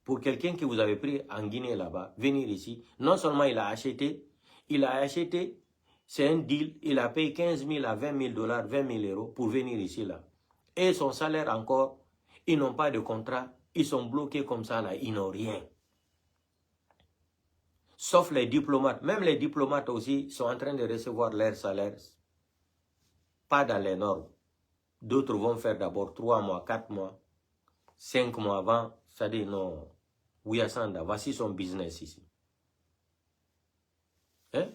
Pour quelqu'un que vous avez pris en Guinée là-bas, venir ici, non seulement il a acheté, c'est un deal, il a payé 15 000 à 20 000 $, 20 000 € pour venir ici là. Et son salaire encore, ils n'ont pas de contrat, ils sont bloqués comme ça là, ils n'ont rien. Sauf les diplomates. Même les diplomates aussi sont en train de recevoir leur salaire. Pas dans les normes. D'autres vont faire d'abord 3 mois, 4 mois, 5 mois avant. Ça dit non. Ouyasanda, voici son business ici. Hein?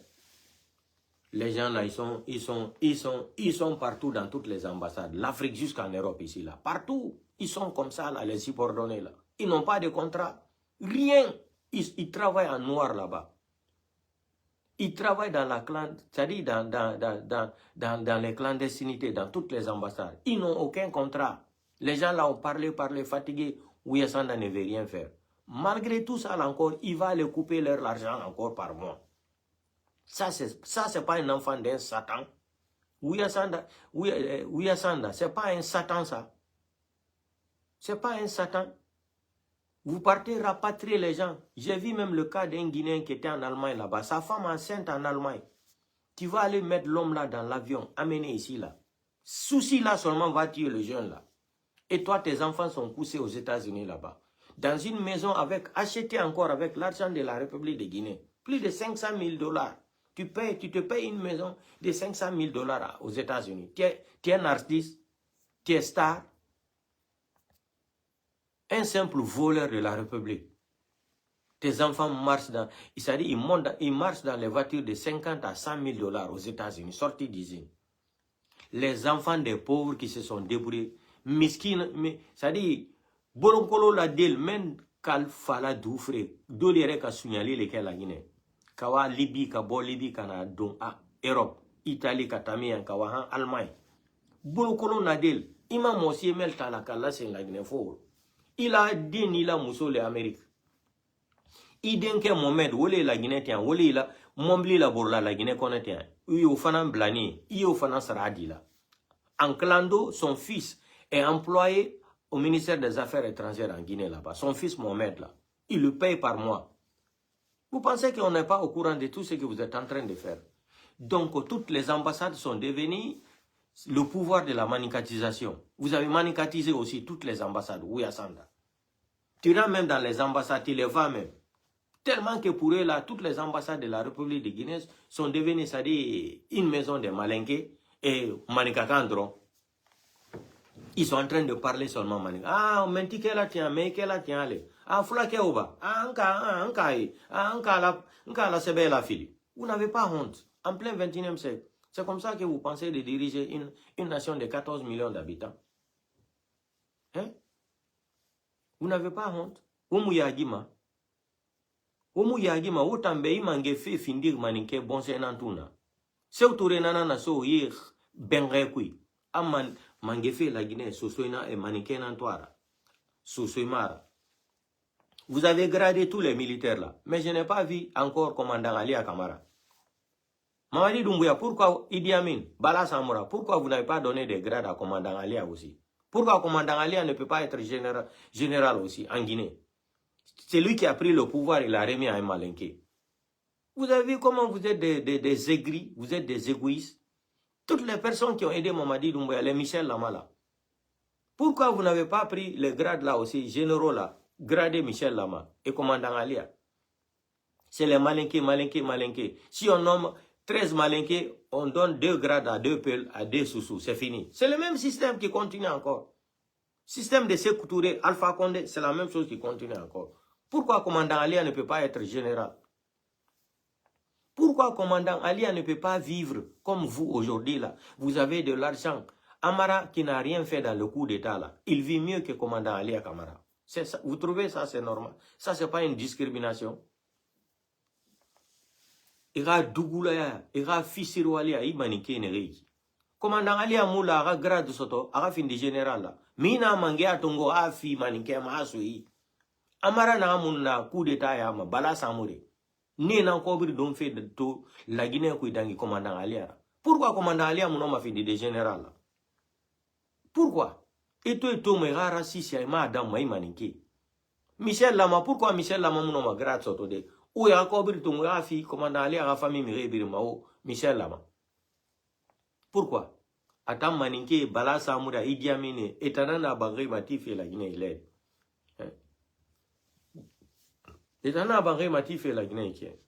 Les gens là, ils sont partout dans toutes les ambassades. L'Afrique jusqu'en Europe ici là. Partout. Ils sont comme ça là, les subordonnés là. Ils n'ont pas de contrat. Rien. Ils travaillent en noir là-bas. Ils travaillent dans la c'est-à-dire dans les clandestinités, dans toutes les ambassades. Ils n'ont aucun contrat. Les gens là ont parlé, fatigués. Ouyasanda ne veut rien faire. Malgré tout ça là encore, il va les couper leur argent encore par mois. Ça, c'est pas un enfant d'un Satan. Ouyasanda, c'est pas un Satan ça. C'est pas un Satan. Vous partez rapatrier les gens. J'ai vu même le cas d'un Guinéen qui était en Allemagne là-bas. Sa femme enceinte en Allemagne. Tu vas aller mettre l'homme là dans l'avion, amener ici là. Souci là seulement va tuer le jeune là. Et toi, tes enfants sont poussés aux États-Unis là-bas. Dans une maison achetée encore avec l'argent de la République de Guinée. Plus de 500 000 $. Tu te payes une maison de 500 000 $ aux États-Unis. Tu es un artiste, tu es star. Un simple voleur de la République. Tes enfants marchent ils marchent dans les voitures de 50 à 100 000 $ aux États-Unis, sortis d'usine. Les enfants des pauvres qui se sont débrouillés, miskin, c'est-à-dire, Boronkolo la del, men kal fala doufre, dolere ka sunyali leke la Guinée. Kawa Libye, Libye, kana don a Europe, Italie, Katamian, Kawahan, Allemagne. Boronkolo na del, ima mosi mel talakala sen la Guinée fort. Il a dit il a muso le Amérique. Il dit que Mohamed, wole la Guinée tient, wole la, mombli la borla la Guinée connaît. Il au fanan blani, il au fanan saradi la. Anclando, son fils, est employé au ministère des Affaires étrangères en Guinée là-bas. Son fils Mohamed là, il le paye par mois. Vous pensez qu'on n'est pas au courant de tout ce que vous êtes en train de faire? Donc toutes les ambassades sont devenues le pouvoir de la manicatisation. Vous avez manicatisé aussi toutes les ambassades, Ouyasanda. Tu rentres même dans les ambassades, tu les vas même. Tellement que pour eux là, toutes les ambassades de la République de Guinée sont devenues, c'est-à-dire une maison de malinqués et manicacandron. Ils sont en train de parler seulement malinqués. Ah, menti qu'elle a tient, mais qu'elle a tient, allez. Ah, flaque au bas. Ah, la sebe la fille. Vous n'avez pas honte. En plein 21e siècle. C'est comme ça que vous pensez de diriger une nation de 14 millions d'habitants. Hein? Vous n'avez pas honte. Oumuyagima. Oumuyagima, outambe imange fe findir maninke bonse nantuna. Se autoure nanana so yir benrekui. Aman mangefe la Guinée, sosoina et maninke nantoara. Sosoimara. Vous avez gradé tous les militaires là. Mais je n'ai pas vu encore commandant Ali Akamara. Mamadi Doumbouya, pourquoi Idi Amin, Bala Samora, pourquoi vous n'avez pas donné des grades à commandant Alia aussi? Pourquoi commandant Alia ne peut pas être général aussi en Guinée? C'est lui qui a pris le pouvoir et l'a remis à un malinqué. Vous avez vu comment vous êtes des aigris, vous êtes des égoïstes? Toutes les personnes qui ont aidé Mamadi Doumbouya, les Michel Lama, pourquoi vous n'avez pas pris les grades là aussi, généraux là, gradé Michel Lama et commandant Alia? C'est les malinqués. Si on nomme 13 malinqués, on donne 2 grades à 2 peuls, à 2 sous-sous. C'est fini. C'est le même système qui continue encore. Système de Sékou Touré, Alpha Condé, c'est la même chose qui continue encore. Pourquoi commandant Alia ne peut pas être général? Pourquoi commandant Alia ne peut pas vivre comme vous aujourd'hui là? Vous avez de l'argent. Amara qui n'a rien fait dans le coup d'état là, il vit mieux que commandant Alia Kamara. Ça, vous trouvez ça c'est normal? Ça c'est pas une discrimination? Ira Dougoulaya, ira Fisiroualia, Imanike Nereki. Commandant Alia Moula, aga grade soto, aga fin de général là. Mina mangea tongo afi manike maasui. Amara na amuna coup d'état ya ma bala samure. Ni na kobri don fait de tout la Guinée qui dangi commandant Alia. Pourquoi commandant Alia mon homme a fait de général là? Pourquoi? Et toi me rara si si ma adam ma imanike. Michel Lama, pourquoi Michel Lama mon homme grade soto de? Ou ya kobri tongo afi commandant Alia a famille mi rebiri mao Michel Lama. Pourquoi? Atam maninke bala samura Idi Amine etanana bagri matife la Guinée il est. Etana bagri matife la Guinée qui est.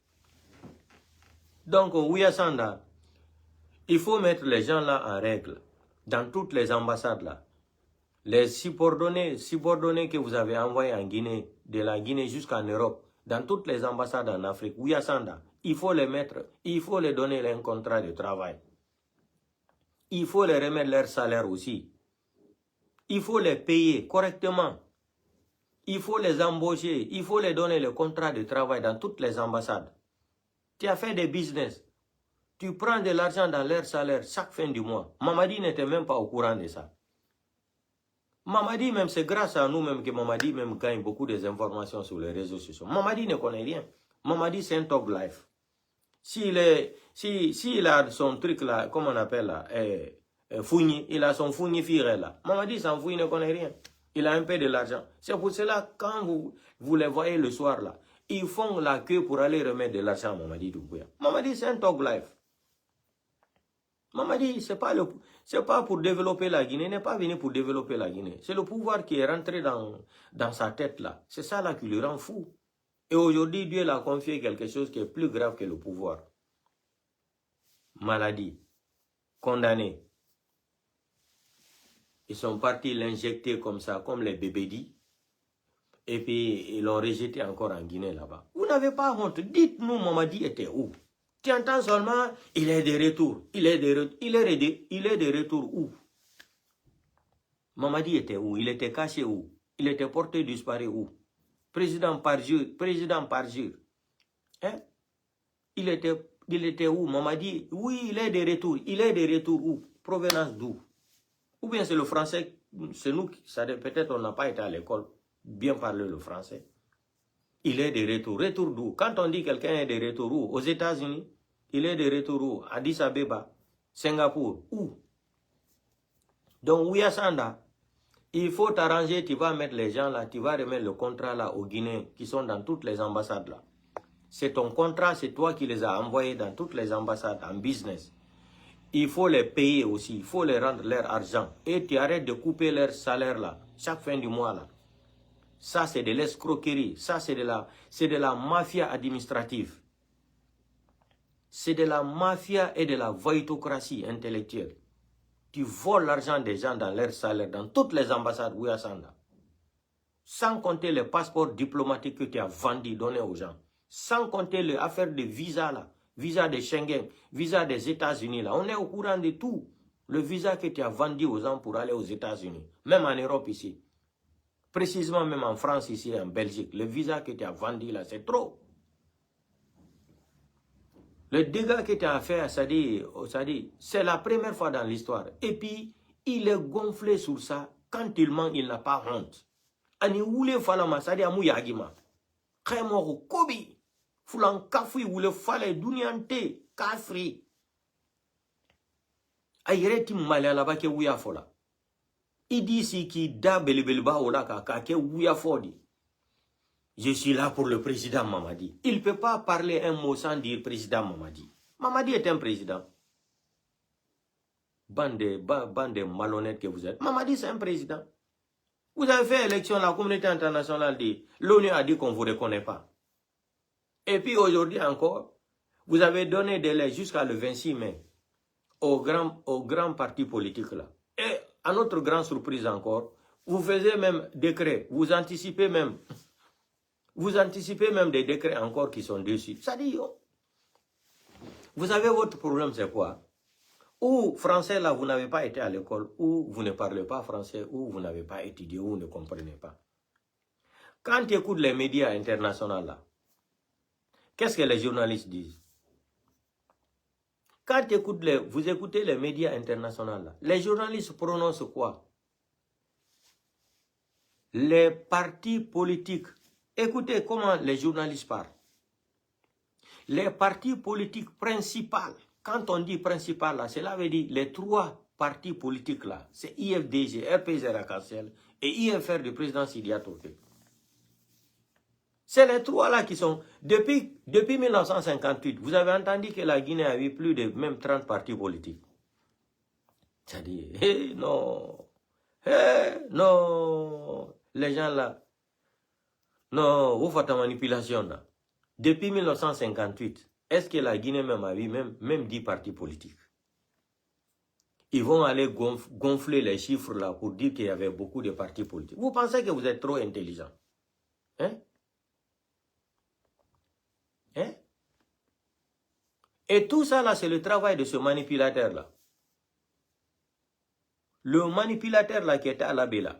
Donc Ouya Sanda, il faut mettre les gens là en règle dans toutes les ambassades là. Les subordonnés que vous avez envoyés en Guinée, de la Guinée jusqu'en Europe, dans toutes les ambassades en Afrique, Ouya Sanda, il faut les mettre, il faut les donner un contrat de travail. Il faut les remettre leur salaire aussi. Il faut les payer correctement. Il faut les embaucher. Il faut les donner le contrat de travail dans toutes les ambassades. Tu as fait des business. Tu prends de l'argent dans leur salaire chaque fin du mois. Mamadi n'était même pas au courant de ça. Mamadi même, c'est grâce à nous-mêmes que Mamadi même gagne beaucoup des informations sur les réseaux sociaux. Mamadi ne connaît rien. Mamadi, c'est un top life. S'il a son truc là, comment on appelle là, Fougni, il a son Fougni firé là. Mamadi sans Fougni ne connaît rien. Il a un peu de l'argent. C'est pour cela, quand vous les voyez le soir là, ils font la queue pour aller remettre de l'argent à Mamadi Doumbouya. Mamadi, c'est un top life. Mamadi, c'est pas pour développer la Guinée, il n'est pas venu pour développer la Guinée. C'est le pouvoir qui est rentré dans sa tête là. C'est ça là qui le rend fou. Et aujourd'hui, Dieu l'a confié quelque chose qui est plus grave que le pouvoir. Maladie, condamné. Ils sont partis l'injecter comme ça, comme les bébés dit. Et puis, ils l'ont rejeté encore en Guinée là-bas. Vous n'avez pas honte. Dites-nous, Mamadi était où? Tu entends seulement, il est de retour. Il est de retour où? Mamadi était où? Il était caché où? Il était porté disparu où? Président par jour. Hein? Il était où? Mamadi, oui, il est de retour. Il est de retour où? Provenance d'où? Ou bien c'est le français, c'est nous, peut-être on n'a pas été à l'école, bien parler le français. Il est de retour. Retour d'où? Quand on dit quelqu'un est de retour où? Aux États-Unis. Il est de retour où? Addis Abeba, Singapour, où? Donc, Ouya Sanda, il faut t'arranger, tu vas mettre les gens là, tu vas remettre le contrat là aux Guinéens qui sont dans toutes les ambassades là. C'est ton contrat, c'est toi qui les as envoyés dans toutes les ambassades en business. Il faut les payer aussi, il faut les rendre leur argent. Et tu arrêtes de couper leur salaire là, chaque fin du mois là. Ça c'est de l'escroquerie, ça c'est de la mafia administrative. C'est de la mafia et de la voïtocratie intellectuelle. Tu voles l'argent des gens dans leur salaire, dans toutes les ambassades Ouya Sanda. Sans compter les passeports diplomatiques que tu as vendus, donnés aux gens. Sans compter l'affaire de visa là. Visa de Schengen, visa des États-Unis là. On est au courant de tout. Le visa que tu as vendu aux gens pour aller aux États-Unis. Même en Europe ici. Précisément même en France ici et en Belgique. Le visa que tu as vendu là, c'est trop. Le dégât que tu as fait, c'est la première fois dans l'histoire. Et puis, il est gonflé sur ça. Quand il ment, il n'a pas honte. Ani wule falama, c'est-à-dire amu yagima. Khaymoro kobi. Fulan kafui wule fale dunyante kafri. Ayereti male alaba ke wuya fola. Idisi ki da belebelba ola ka ke wuya fodi. Je suis là pour le président Mamadi. Il ne peut pas parler un mot sans dire président Mamadi. Mamadi est un président. Bande malhonnêtes que vous êtes. Mamadi c'est un président. Vous avez fait élection, la communauté internationale dit, l'ONU a dit qu'on ne vous reconnaît pas. Et puis aujourd'hui encore, vous avez donné délai jusqu'à le 26 mai au grand parti politique là. Et à notre grande surprise encore, vous faisiez même décret, vous anticipez même des décrets encore qui sont dessus. Ça dit, Vous savez, votre problème, c'est quoi? Ou français, là, vous n'avez pas été à l'école, ou vous ne parlez pas français, ou vous n'avez pas étudié, ou vous ne comprenez pas. Quand tu écoutes les médias internationaux, là, qu'est-ce que les journalistes disent? Quand vous écoutez les médias internationaux, là, les journalistes prononcent quoi? Les partis politiques. Écoutez comment les journalistes parlent. Les partis politiques principaux. Quand on dit principal, là, cela veut dire les 3 partis politiques là. C'est IFDG, RPG Rakassel et IFR du président Sidia Touré. C'est les 3 là qui sont, depuis 1958, vous avez entendu que la Guinée a eu plus de même 30 partis politiques. C'est-à-dire, non, non, les gens là, non, vous faites la manipulation là. Depuis 1958, est-ce que la Guinée même a eu même 10 partis politiques? Ils vont aller gonfler les chiffres là pour dire qu'il y avait beaucoup de partis politiques. Vous pensez que vous êtes trop intelligent? Hein? Hein? Et tout ça là, c'est le travail de ce manipulateur là. Le manipulateur là qui était à la Béla.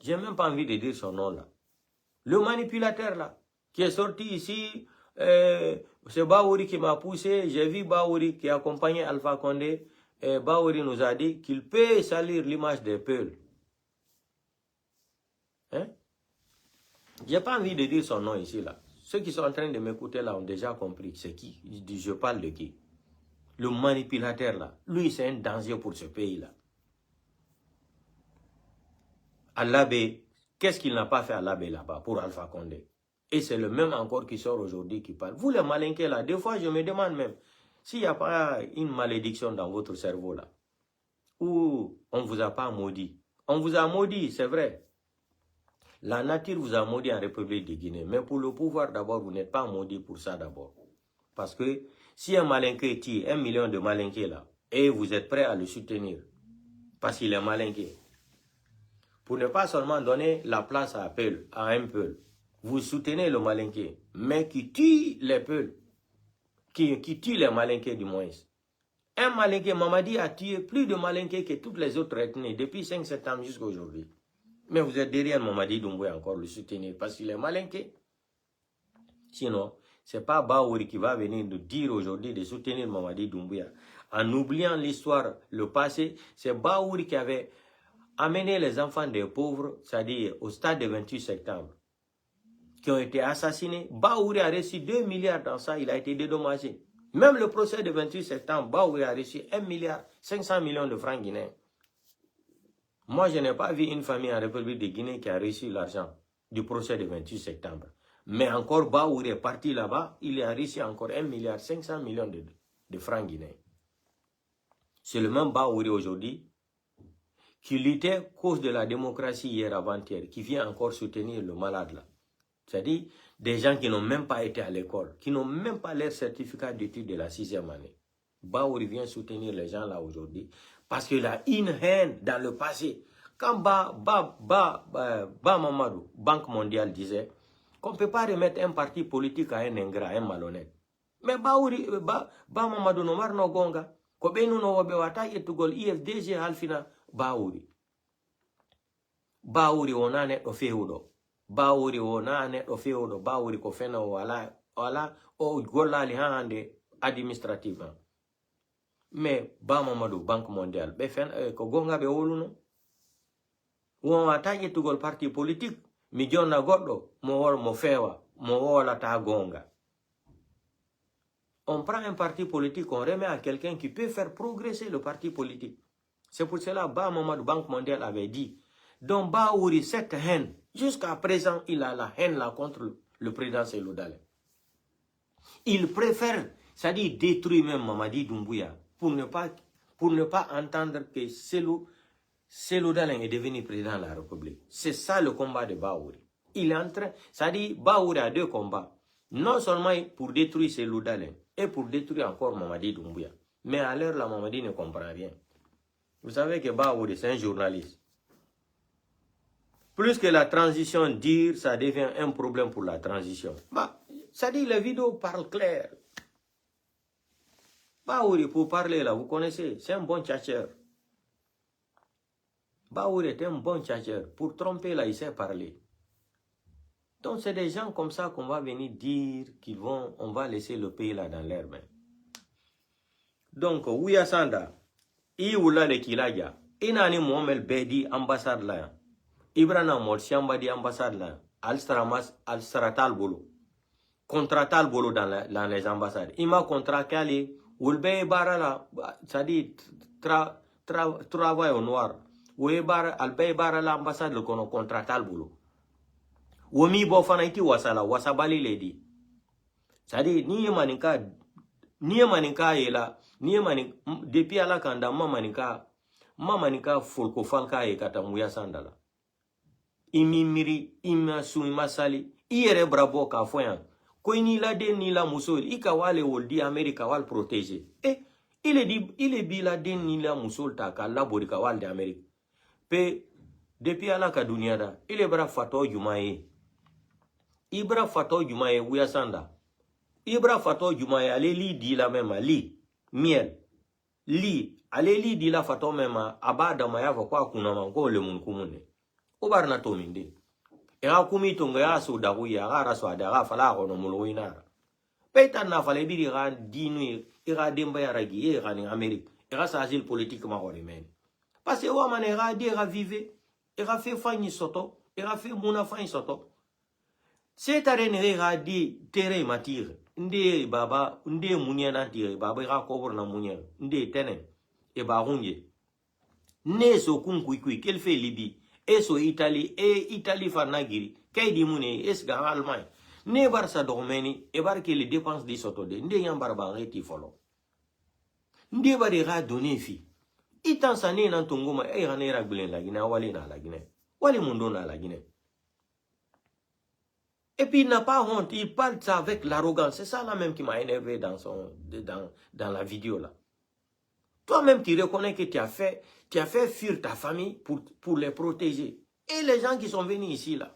J'ai même pas envie de dire son nom là. Le manipulateur là, qui est sorti ici, c'est Baouri qui m'a poussé. J'ai vu Baouri qui accompagnait Alpha Condé. Et Baouri nous a dit qu'il peut salir l'image des Peuls. Hein? J'ai pas envie de dire son nom ici là. Ceux qui sont en train de m'écouter là ont déjà compris c'est qui. Je parle de qui? Le manipulateur là. Lui, c'est un danger pour ce pays là. À l'Abbé, qu'est-ce qu'il n'a pas fait à l'Abbé là-bas pour Alpha Condé? Et c'est le même encore qui sort aujourd'hui qui parle. Vous les malinqués là, des fois je me demande même s'il n'y a pas une malédiction dans votre cerveau là. Ou on ne vous a pas maudit. On vous a maudit, c'est vrai. La nature vous a maudit en République de Guinée. Mais pour le pouvoir d'abord, vous n'êtes pas maudit pour ça d'abord. Parce que si un malinqué tire 1 million de malinqués là, et vous êtes prêt à le soutenir, parce qu'il est malinqué, pour ne pas seulement donner la place à un Peul, vous soutenez le malinqué, mais qui tue les Peuls, qui tue les malinqués du moins. Un malinqué, Mamadi a tué plus de malinqués que toutes les autres ethnies depuis 5 septembre jusqu'à aujourd'hui. Mais vous êtes derrière Mamadi Doumbouya encore le soutenir parce qu'il est malinqué. Sinon, ce n'est pas Baouri qui va venir nous dire aujourd'hui de soutenir Mamadi Doumbouya. En oubliant l'histoire, le passé, c'est Baouri qui avait amené les enfants des pauvres, c'est-à-dire au stade du 28 septembre, qui ont été assassinés. Baouri a reçu 2 milliards dans ça, il a été dédommagé. Même le procès du 28 septembre, Baouri a reçu 1 milliard 500 millions de francs guinéens. Moi, je n'ai pas vu une famille en République de Guinée qui a reçu l'argent du procès du 28 septembre. Mais encore, Baouri est parti là-bas, il a reçu encore 1 milliard 500 millions de francs guinéens. C'est le même Baouri aujourd'hui qui luttait à cause de la démocratie hier avant-hier, qui vient encore soutenir le malade là. C'est-à-dire des gens qui n'ont même pas été à l'école, qui n'ont même pas leur certificat d'études de la 6e année. Baouri vient soutenir les gens là aujourd'hui parce qu'il a une haine dans le passé. Quand Mamadou, Banque mondiale, disait qu'on ne peut pas remettre un parti politique à un ingrat, un malhonnête. Mais Baouri, Mamadou Nomar no gonga, ko benu no wobe wata yetugol IFDG halfina Baouri. Baouri wona neɗɗo fewuɗo. Baouri wona neɗɗo fewuɗo. Baouri ko fena wala o gollali ha hande administrativement. Mais Mamadou Banque mondiale ɓe fen ko gonga ɓe woluno. Won wata ƴettugol parti politique mi jonna goɗɗo mo fewa mo wolata gonga. On prend un parti politique, on remet à quelqu'un qui peut faire progresser le parti politique. C'est pour cela que Mamadou Banque mondiale avait dit, donc Baouri, cette haine, jusqu'à présent, il a la haine là contre le président Cellou Dalein. Il préfère, c'est-à-dire détruire même Mamadi Doumbouya pour ne pas entendre que Cellou Dalein est devenu président de la République. C'est ça le combat de Baouri. Il est en train, c'est-à-dire Baouri a 2 combats. Non seulement pour détruire Cellou Dalein et pour détruire encore Mamadi Doumbouya. Mais à l'heure là, Mamadi ne comprend rien. Vous savez que Baouri, c'est un journaliste. Plus que la transition dure, ça devient un problème pour la transition. Ça dit, les vidéos parlent clair. Baouri, pour parler là, vous connaissez, c'est un bon tchatcheur. Baouri est un bon tchatcheur. Pour tromper là, il sait parler. Donc c'est des gens comme ça qu'on va venir dire on va laisser le pays là dans l'air main. Donc, Ouya Sanda, Iwula de Kilaja, Inani Mohamed Bedi ambassade là, Ibrana Morsiamba di ambassade là, Al-Saratal Bolo, contratal Bolo dans les ambassades. Il m'a contracté, Oulbe Bara là, c'est-à-dire travail au noir. Oué Bara, Albe Bara l'ambassade le contratal Bolo. Womi Bofana iti wasala, wasabali ledi. C'est-à-dire, ni maninka yela, depuis ala kanda maninka folko falka ye kata muya sandala. Imimiri, imasu, imasali, iyere bravo ka foyan. Ko ni la den ni la musol, ika wale woldi Amerika wal protéger. Il est bi la den ni la musol taka labori ka wal de Amerika. Pe, depuis ala ka dunyada, il est bra fato jumaye. Ibra fato jumaye wuya sanda. Ibra fato jumaye ale li di la même li miel li ale li di la fato même abada maya fa kwa kuna mango le mun kumune obarna to minde e ha kumi to ngaya so da ya gara so da ga fala ko no mulo inara peta na fale biri ga dinu ira demba ya ragi e ga ni Amerique e ga sa asile politique ma ko men parce que wa mane ga di ga vive e ga fe fanyi soto e ga fe muna fanyi soto c'est à dire di tere matire nde baba nde munya na tire baba ga kobor na munya nde tenen e ba hunje ne so kun kui quel fait Libye et so Italie et Italie fa nagiri kay di mune es ga Allemagne ne bar sa domeni e bar que les dépenses di soto de nde yam barba reti folo nde bari ga donner fi itan sané nan tongoma e ga ne ragbulen la gina wali na la gina wali mundo na la gina. Et puis il n'a pas honte, il parle ça avec l'arrogance. C'est ça là même qui m'a énervé dans la vidéo là. Toi-même tu reconnais que tu as fait fuir ta famille pour les protéger. Et les gens qui sont venus ici là.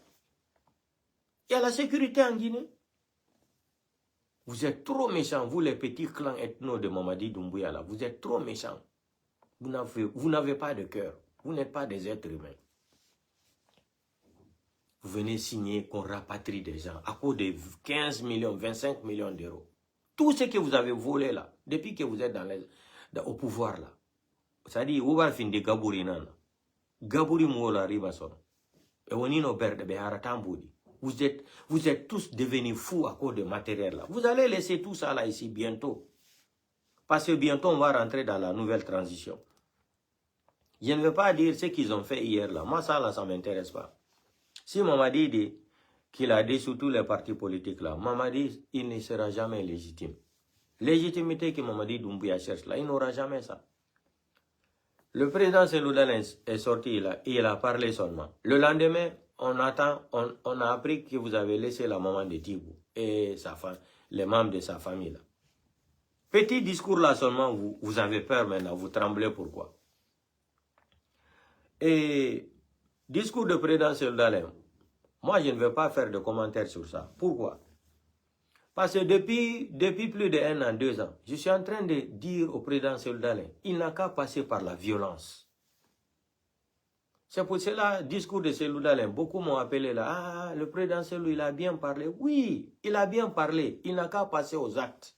Il y a la sécurité en Guinée. Vous êtes trop méchants, vous les petits clans ethno de Mamadi Doumbouya là. Vous êtes trop méchants. Vous n'avez pas de cœur. Vous n'êtes pas des êtres humains. Vous venez signer qu'on rapatrie des gens à cause de 15 millions, 25 millions d'euros. Tout ce que vous avez volé là, depuis que vous êtes au pouvoir là. C'est-à-dire, vous avez fini de Gabouri nana. Gabouri mouola ribason. Et on y no berde beharatamboudi. Vous êtes tous devenus fous à cause de matériel là. Vous allez laisser tout ça là ici bientôt. Parce que bientôt on va rentrer dans la nouvelle transition. Je ne veux pas dire ce qu'ils ont fait hier là. Moi ça là, ça ne m'intéresse pas. Si Mamadi dit qu'il a dissous tous les partis politiques là, Mamadi, il ne sera jamais légitime. Légitimité que Mamadi Doumbouya cherche là, il n'aura jamais ça. Le président Seloudalen est sorti là, il a parlé seulement. Le lendemain, on a appris que vous avez laissé la maman de Tibou et sa femme, les membres de sa famille là. Petit discours là seulement, vous avez peur maintenant, vous tremblez pourquoi. Et discours de président Seloudalen, moi je ne vais pas faire de commentaires sur ça. Pourquoi? Parce que depuis plus de 1 an, 2 ans, je suis en train de dire au président Seloudalen, il n'a qu'à passer par la violence. C'est pour cela, discours de Seloudalen, beaucoup m'ont appelé là, ah, le président Selou, il a bien parlé. Oui, il a bien parlé, il n'a qu'à passer aux actes.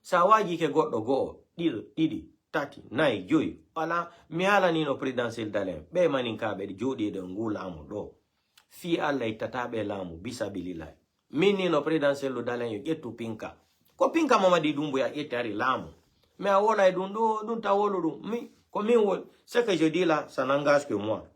Sawaji ke go, didi, tati, nai, joy, ala, mi ala ni no président Seloudalen, be maninka be jodi de ngulamu do, fi ala itatabe lamu, bisabililai. Mini no président Seloudalen yetu pinka. Ko pinka Mamadi Doumbouya yetari lamu. Mais awola dun tawolo mi ce que je dis là, ça n'engage que moi.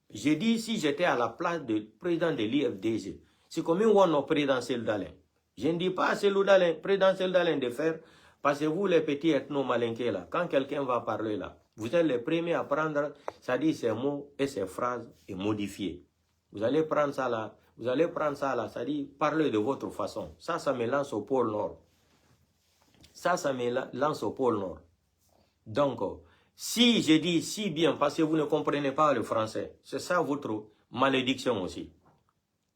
Je dis si j'étais à la place du président de l'IFDG, c'est comme on au président Seloudalen. Je ne dis pas à Seloudalen, président Seloudalen de faire, parce que vous les petits ethno-malinqués là, quand quelqu'un va parler là, vous êtes les premiers à prendre, ça dit ces mots et ces phrases et modifier. Vous allez prendre ça là. Vous allez prendre ça là, ça dit parler de votre façon. Ça me lance au pôle Nord. Ça me lance au pôle Nord. Donc, si je dis si bien, parce que vous ne comprenez pas le français, c'est ça votre malédiction aussi.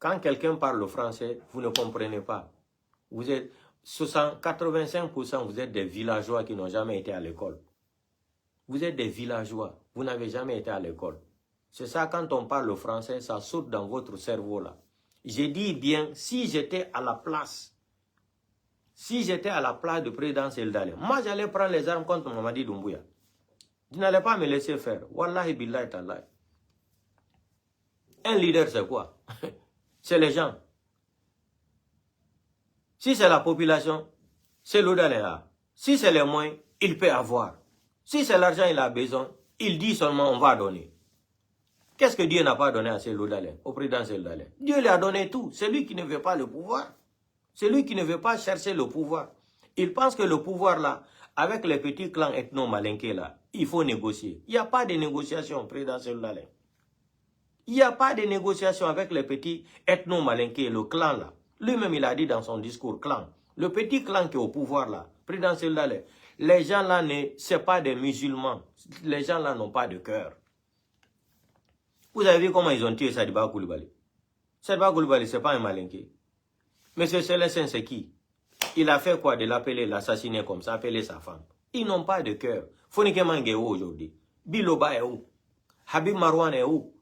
Quand quelqu'un parle le français, vous ne comprenez pas. 85%, vous êtes des villageois qui n'ont jamais été à l'école. Vous êtes des villageois, vous n'avez jamais été à l'école. C'est ça, quand on parle le français, ça saute dans votre cerveau là. J'ai dit bien, si j'étais à la place du président Seldale, moi j'allais prendre les armes contre Mamadi Doumbouya. Je n'allais pas me laisser faire. Wallahi billahi tallahi. Un leader c'est quoi? C'est les gens. Si c'est la population, c'est l'Odaléa. Si c'est les moyens, il peut avoir. Si c'est l'argent, il a besoin, il dit seulement on va donner. Qu'est-ce que Dieu n'a pas donné à Seldale, au président Seldale? Dieu lui a donné tout. C'est lui qui ne veut pas le pouvoir. C'est lui qui ne veut pas chercher le pouvoir. Il pense que le pouvoir là, avec les petits clans ethno-malinqués là, il faut négocier. Il n'y a pas de négociation, président Seldale. Il n'y a pas de négociation avec les petits ethno-malinqués, le clan là. Lui-même, il a dit dans son discours, clan. Le petit clan qui est au pouvoir là, président Seldale, les gens là, c'est pas des musulmans. Les gens là n'ont pas de cœur. Vous avez vu comment ils ont tué Sadiba Koulibaly? Sadiba Koulibaly, c'est pas un malinqué. Monsieur Célestin, c'est qui? Il a fait quoi de l'appeler, l'assassiner comme ça, appeler sa femme? Ils n'ont pas de cœur. Fonike Mange est où aujourd'hui? Biloba est où? Habib Marwan est où?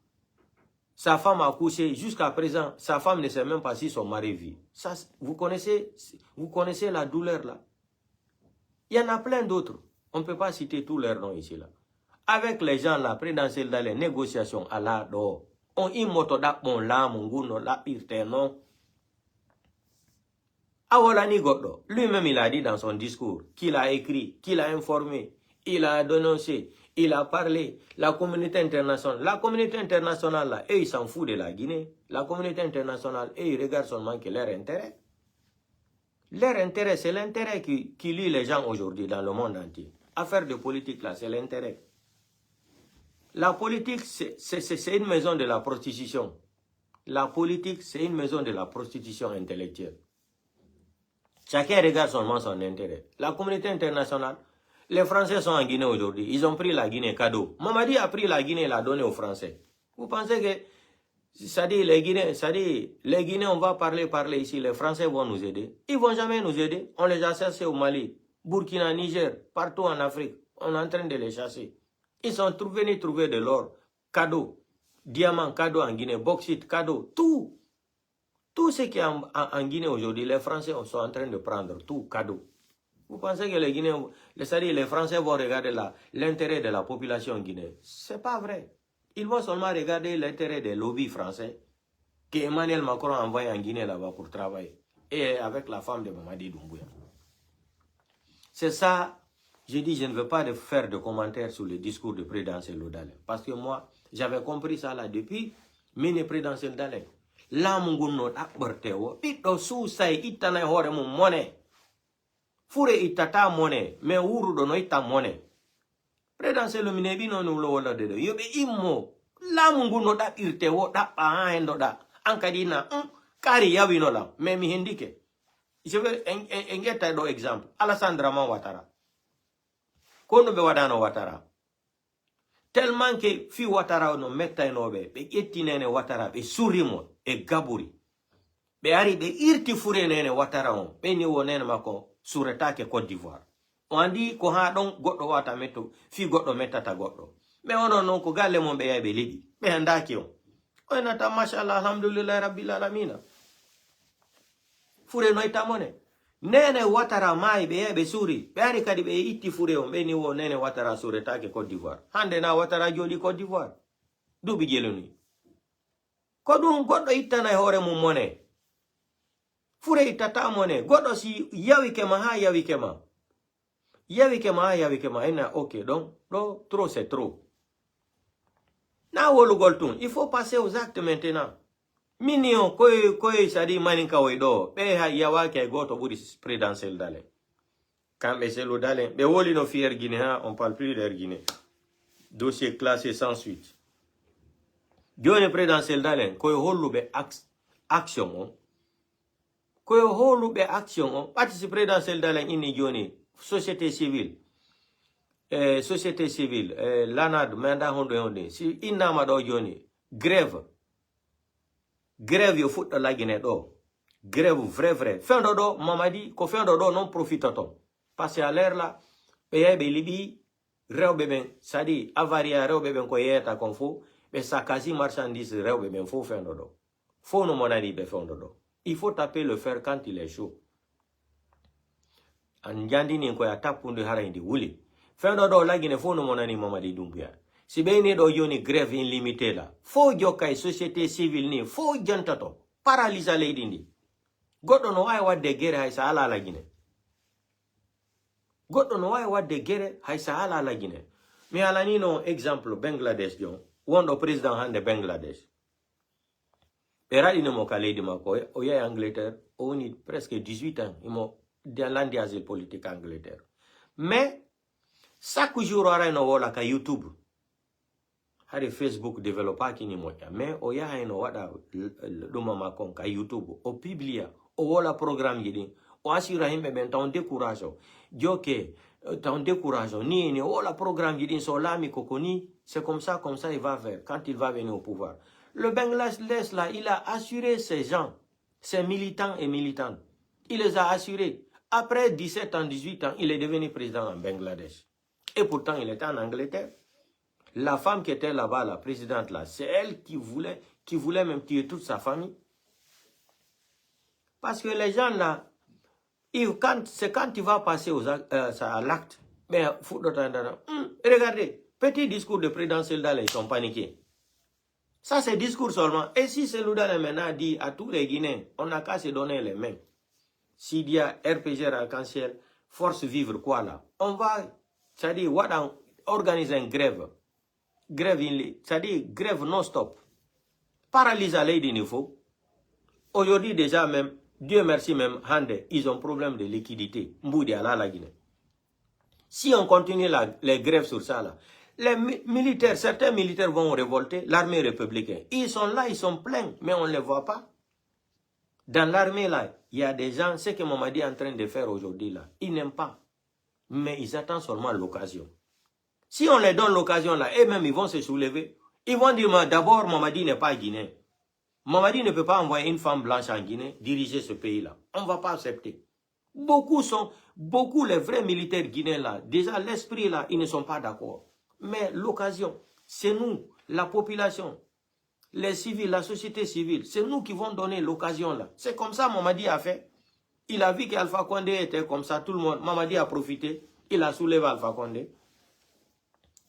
Sa femme a couché, jusqu'à présent, sa femme ne sait même pas si son mari vit. Ça, vous connaissez la douleur là? Il y en a plein d'autres. On ne peut pas citer tous leurs noms ici là. Avec les gens là, présidentiels dans les négociations à la do, on imotoda mon la munguno la irte non. Awolani Goddo, lui-même il a dit dans son discours, qu'il a écrit, qu'il a informé, il a dénoncé, il a parlé, la communauté internationale là, eux ils s'en foutent de la Guinée. La communauté internationale, eux ils regardent seulement que leur intérêt. Leur intérêt, c'est l'intérêt qui lie les gens aujourd'hui dans le monde entier. Affaire de politique là, c'est l'intérêt. La politique, c'est une maison de la prostitution. La politique, c'est une maison de la prostitution intellectuelle. Chacun regarde seulement son intérêt. La communauté internationale, les Français sont en Guinée aujourd'hui. Ils ont pris la Guinée cadeau. Mamadi a pris la Guinée et l'a donnée aux Français. Vous pensez que, les Guinéens, on va parler ici, les Français vont nous aider? Ils ne vont jamais nous aider. On les a chassés au Mali, Burkina, Niger, partout en Afrique. On est en train de les chasser. Ils sont venus trouver de l'or, cadeau, diamant, cadeau en Guinée, bauxite, cadeau, tout. Tout ce qui est en Guinée aujourd'hui, les Français sont en train de prendre tout, cadeau. Vous pensez que les Guinéens, les Français vont regarder l'intérêt de la population guinéenne? C'est pas vrai. Ils vont seulement regarder l'intérêt des lobbies français que Emmanuel Macron a envoyé en Guinée là-bas pour travailler. Et avec la femme de Mamadi Doumbouya. C'est ça. J'ai dit, je ne veux pas faire de commentaires sur le discours du président Seldale. Parce que moi, j'avais compris ça là depuis le président Seldale. Là, mon gounod akbertewo, pito susai itana hore mon monnaie. Fure itata monnaie, mais ouro dono ita monnaie. Président Seldale bino no lo wala de yobe immo. Là, mon gounod akirtewo, da pa endo da. Ankadina, kari yawino la, mais mi hindike. Je veux engeta do exemple. Alassane Dramane Ouattara. Kono be wadano Ouattara. Tellement que fi Ouattara no metta enobe, be ettinene Ouattara, be surimo, e gaburi. Be ari be irti fure nene Ouattara on, be ni wonene mako suretake Côte d'Ivoire. On dit ko ha don goddo wata metto, fi goddo mettata goddo. Me onon non ko galle mon be yabe libi. Be andaki on. O nata mashallah alhamdulillah rabbil alamin. Fure no itamone. Nene Ouattara mai be suri. Be ari kadi be itti fure on be ni wo nene Ouattara suretake Côte d'Ivoire. Hande na Ouattara jodi Côte d'Ivoire. Dubi jeloni. Ko dum goddo ittana hore mum mone. Fure itata mone. Goddo si yawi kema ha yawi kema. Yawi kema ena ok donc trop c'est trop. Na wolu goltun, il faut passer aux actes maintenant. Minio koy sadi maninka wedo be ha yawa ke goto buri président Seldale. Quand be Seldale be woli no fier Guinée, on parle plus d'Air Guinée. Dossier classé sans suite. Joni président Seldale koy hollube action on. Koy hollube action on participe président Seldale inni joni société civile. Société civile l'ANAD manda honde si inama do joni grève yo fuɗɗo lagine ɗo Grève vrai. Fin dodo, Mamadi, ko fin dodo non profite-t-on. Parce à l'air là, paye Libi, réo bébé, ça dit, avaria réo bébé ko yeta kon fo, mais ça quasi marchandise réo bébé fo fin dodo. Faut no monadi be fin dodo. Il faut taper le fer quand il est chaud. Anjandi ni ko ya tapunde harindi wuli. Fin dodo lagine fo no monani Mamadi Doumbouya. Si bene do yoni grève illimitée là, faut jokay société civile ni, faut jantato, paralysa leydindi. Goddo no wawi wadde guerre hay sa ala la Guinée. Goddo no wawi wadde guerre hay sa ala la Guinée. Mi alani no exemple Bangladesh jon, wondo président hande Bangladesh. Ɓe raɗinimo ka leydi makko o yahi Angleterre o woni presque 18 ans imo landi asile politique Angleterre. Mais chaque jour o arayno wola ka YouTube hade Facebook développa kini moƴƴa, mais o yahayno waɗa ɗuma makko ka YouTube o publia o wola programme ji ɗin o assura himɓe ɓen taw décourage o joke taw décourage o ni o wola programme ji ɗin so laami koko ni c'est comme ça il va faire quand il va venir au pouvoir. Le Bangladesh là, il a assuré ces gens, ces militants et militantes, il les a assurés. Après 17 ans, 18 ans, il est devenu président en Bangladesh. Et pourtant, il était en Angleterre. La femme qui était là-bas, la présidente là, c'est elle qui voulait même tuer toute sa famille. Parce que les gens là, c'est quand tu vas passer à l'acte, mais regardez, petit discours de présidentiel là, ils sont paniqués. Ça c'est discours seulement. Et si Cellou Dalein maintenant dit à tous les Guinéens, on n'a qu'à se donner les mains. S'il y a RPG Arc-en-Ciel, force vivre quoi là? On va, c'est-à-dire, organiser une grève. C'est-à-dire grève non-stop. Paralyse à l'aide il faut. Aujourd'hui déjà même, Dieu merci même, ils ont problème de liquidité. Mboudi à la Guinée. Si on continue les grèves sur ça là, les militaires, certains militaires vont révolter, l'armée républicaine. Ils sont là, ils sont pleins, mais on ne les voit pas. Dans l'armée là, il y a des gens, ce que Mamadi est en train de faire aujourd'hui là, ils n'aiment pas. Mais ils attendent seulement l'occasion. Si on les donne l'occasion là, eux-mêmes ils vont se soulever. Ils vont dire, d'abord Mamadi n'est pas guinéen. Mamadi ne peut pas envoyer une femme blanche en Guinée diriger ce pays-là. On ne va pas accepter. Beaucoup les vrais militaires guinéens là, déjà l'esprit là, ils ne sont pas d'accord. Mais l'occasion, c'est nous, la population, les civils, la société civile, c'est nous qui vont donner l'occasion là. C'est comme ça Mamadi a fait. Il a vu qu'Alpha Condé était comme ça, tout le monde, Mamadi a profité, il a soulevé Alpha Condé.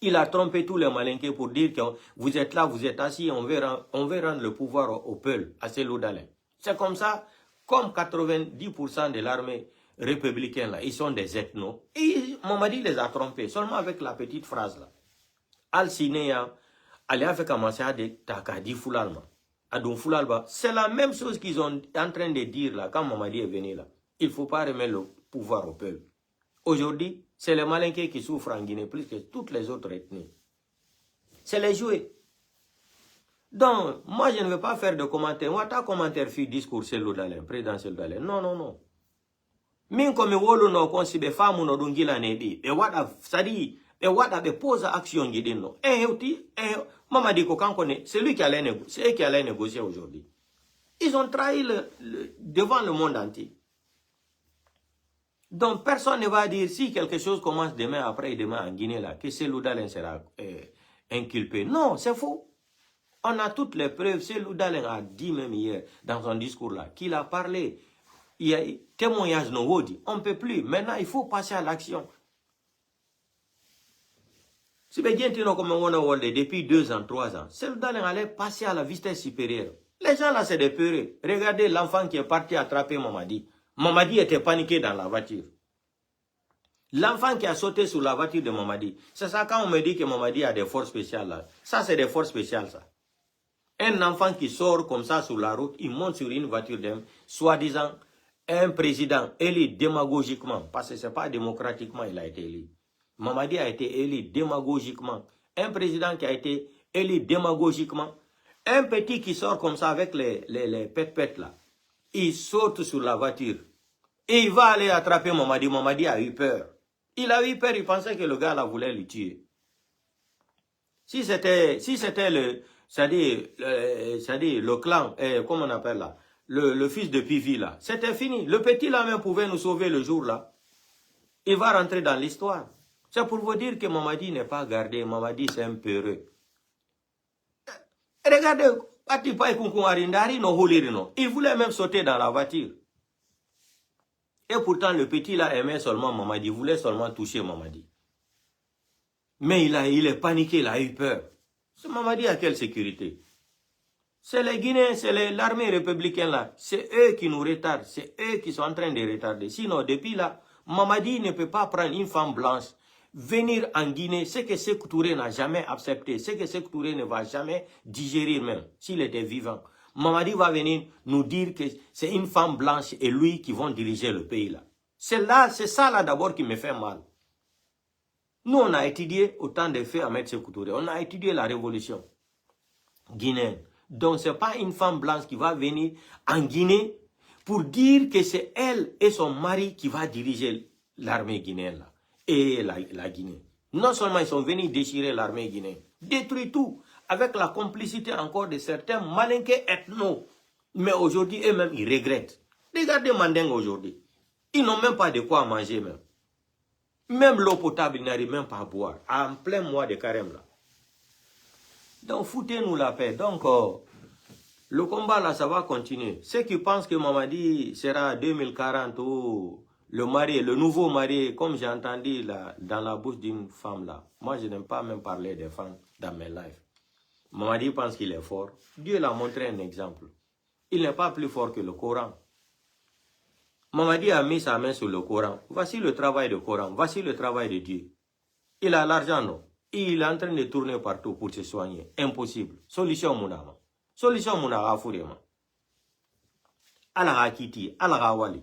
Il a trompé tous les malinqués pour dire que vous êtes là, vous êtes assis, on veut rendre le pouvoir au peuple, à Cellou Dalein. C'est comme ça, comme 90% de l'armée républicaine, là, ils sont des ethnos. Et Mamadi les a trompés, seulement avec la petite phrase là. Al-Sinéa, allez avec Amasia de Takadi Foulalma. Adon Foulalba, c'est la même chose qu'ils sont en train de dire là, quand Mamadi est venu là. Il ne faut pas remettre le pouvoir au peuple. Aujourd'hui, c'est les malinqués qui souffrent en Guinée plus que toutes les autres ethnies. C'est les jouets. Donc, moi, je ne vais pas faire de commentaires. Moi, ta commentaire fait discours Cellou Dalein, président Cellou Dalein. Non, non, non. Min comme wolo no konsibe famu no dungila nebi. Et wada, sadi, et wada be pose action gidino. Mamadi Kokankone, c'est lui qui allait négocier, c'est eux qui allaient négocier aujourd'hui. Ils ont trahi devant le monde entier. Donc, personne ne va dire si quelque chose commence demain, après demain en Guinée, là, que Cellou Dalein sera inculpé. Non, c'est faux. On a toutes les preuves. Cellou Dalein a dit même hier, dans son discours là, qu'il a parlé. Il y a témoignage non wodi. On ne peut plus. Maintenant, il faut passer à l'action. Si bien comme on a depuis 2 ans, 3 ans, Cellou Dalein allait passer à la vitesse supérieure. Les gens là, c'est des peureux. Regardez l'enfant qui est parti attraper Mamadi. Mamadi était paniqué dans la voiture. L'enfant qui a sauté sur la voiture de Mamadi. C'est ça quand on me dit que Mamadi a des forces spéciales là. Ça, c'est des forces spéciales, ça. Un enfant qui sort comme ça sur la route, il monte sur une voiture d'un, soi-disant, un président élu démagogiquement, parce que ce n'est pas démocratiquement il a été élu. Mamadi a été élu démagogiquement. Un président qui a été élu démagogiquement. Un petit qui sort comme ça avec les pètes là. Il saute sur la voiture. Et il va aller attraper Mamadi. Mamadi a eu peur. Il a eu peur, il pensait que le gars là voulait le tuer. Si c'était le, c'est-à-dire le clan, comment on appelle là, le fils de Pivi là, c'était fini. Le petit là même pouvait nous sauver le jour là. Il va rentrer dans l'histoire. C'est pour vous dire que Mamadi n'est pas gardé. Mamadi, c'est un peureux. Regardez, il voulait même sauter dans la voiture. Et pourtant, le petit là aimait seulement Mamadi, voulait seulement toucher Mamadi. Mais il est paniqué, il a eu peur. Ce Mamadi a quelle sécurité? C'est les Guinéens, c'est l'armée républicaine là. C'est eux qui nous retardent, c'est eux qui sont en train de retarder. Sinon, depuis là, Mamadi ne peut pas prendre une femme blanche, venir en Guinée, ce que Sékou Touré n'a jamais accepté, ce que Sékou Touré ne va jamais digérer même, s'il était vivant. Mamadi va venir nous dire que c'est une femme blanche et lui qui vont diriger le pays là. C'est ça là d'abord qui me fait mal. Nous, on a étudié autant de faits Ahmed Sékou Touré, on a étudié la révolution guinéenne. Donc, ce n'est pas une femme blanche qui va venir en Guinée pour dire que c'est elle et son mari qui va diriger l'armée guinéenne là, et la Guinée. Non seulement ils sont venus déchirer l'armée guinéenne, détruire tout, avec la complicité encore de certains malinqués ethnos. Mais aujourd'hui, eux-mêmes, ils regrettent. Regardez Mandeng aujourd'hui. Ils n'ont même pas de quoi manger même. Même l'eau potable, ils n'arrivent même pas à boire. En plein mois de carême là. Donc, foutez-nous la paix. Donc, le combat là, ça va continuer. Ceux qui pensent que Mamadi sera 2040 ou le nouveau marié, comme j'ai entendu là, dans la bouche d'une femme là. Moi, je n'aime pas même parler des femmes dans mes lives. Mamadi pense qu'il est fort. Dieu l'a montré un exemple. Il n'est pas plus fort que le Coran. Mamadi a mis sa main sur le Coran. Voici le travail du Coran. Voici le travail de Dieu. Il a l'argent, non? Il est en train de tourner partout pour se soigner. Impossible. Solution Mounama. Solution Mounara Fourema. Alara Kiti, Alara Wali.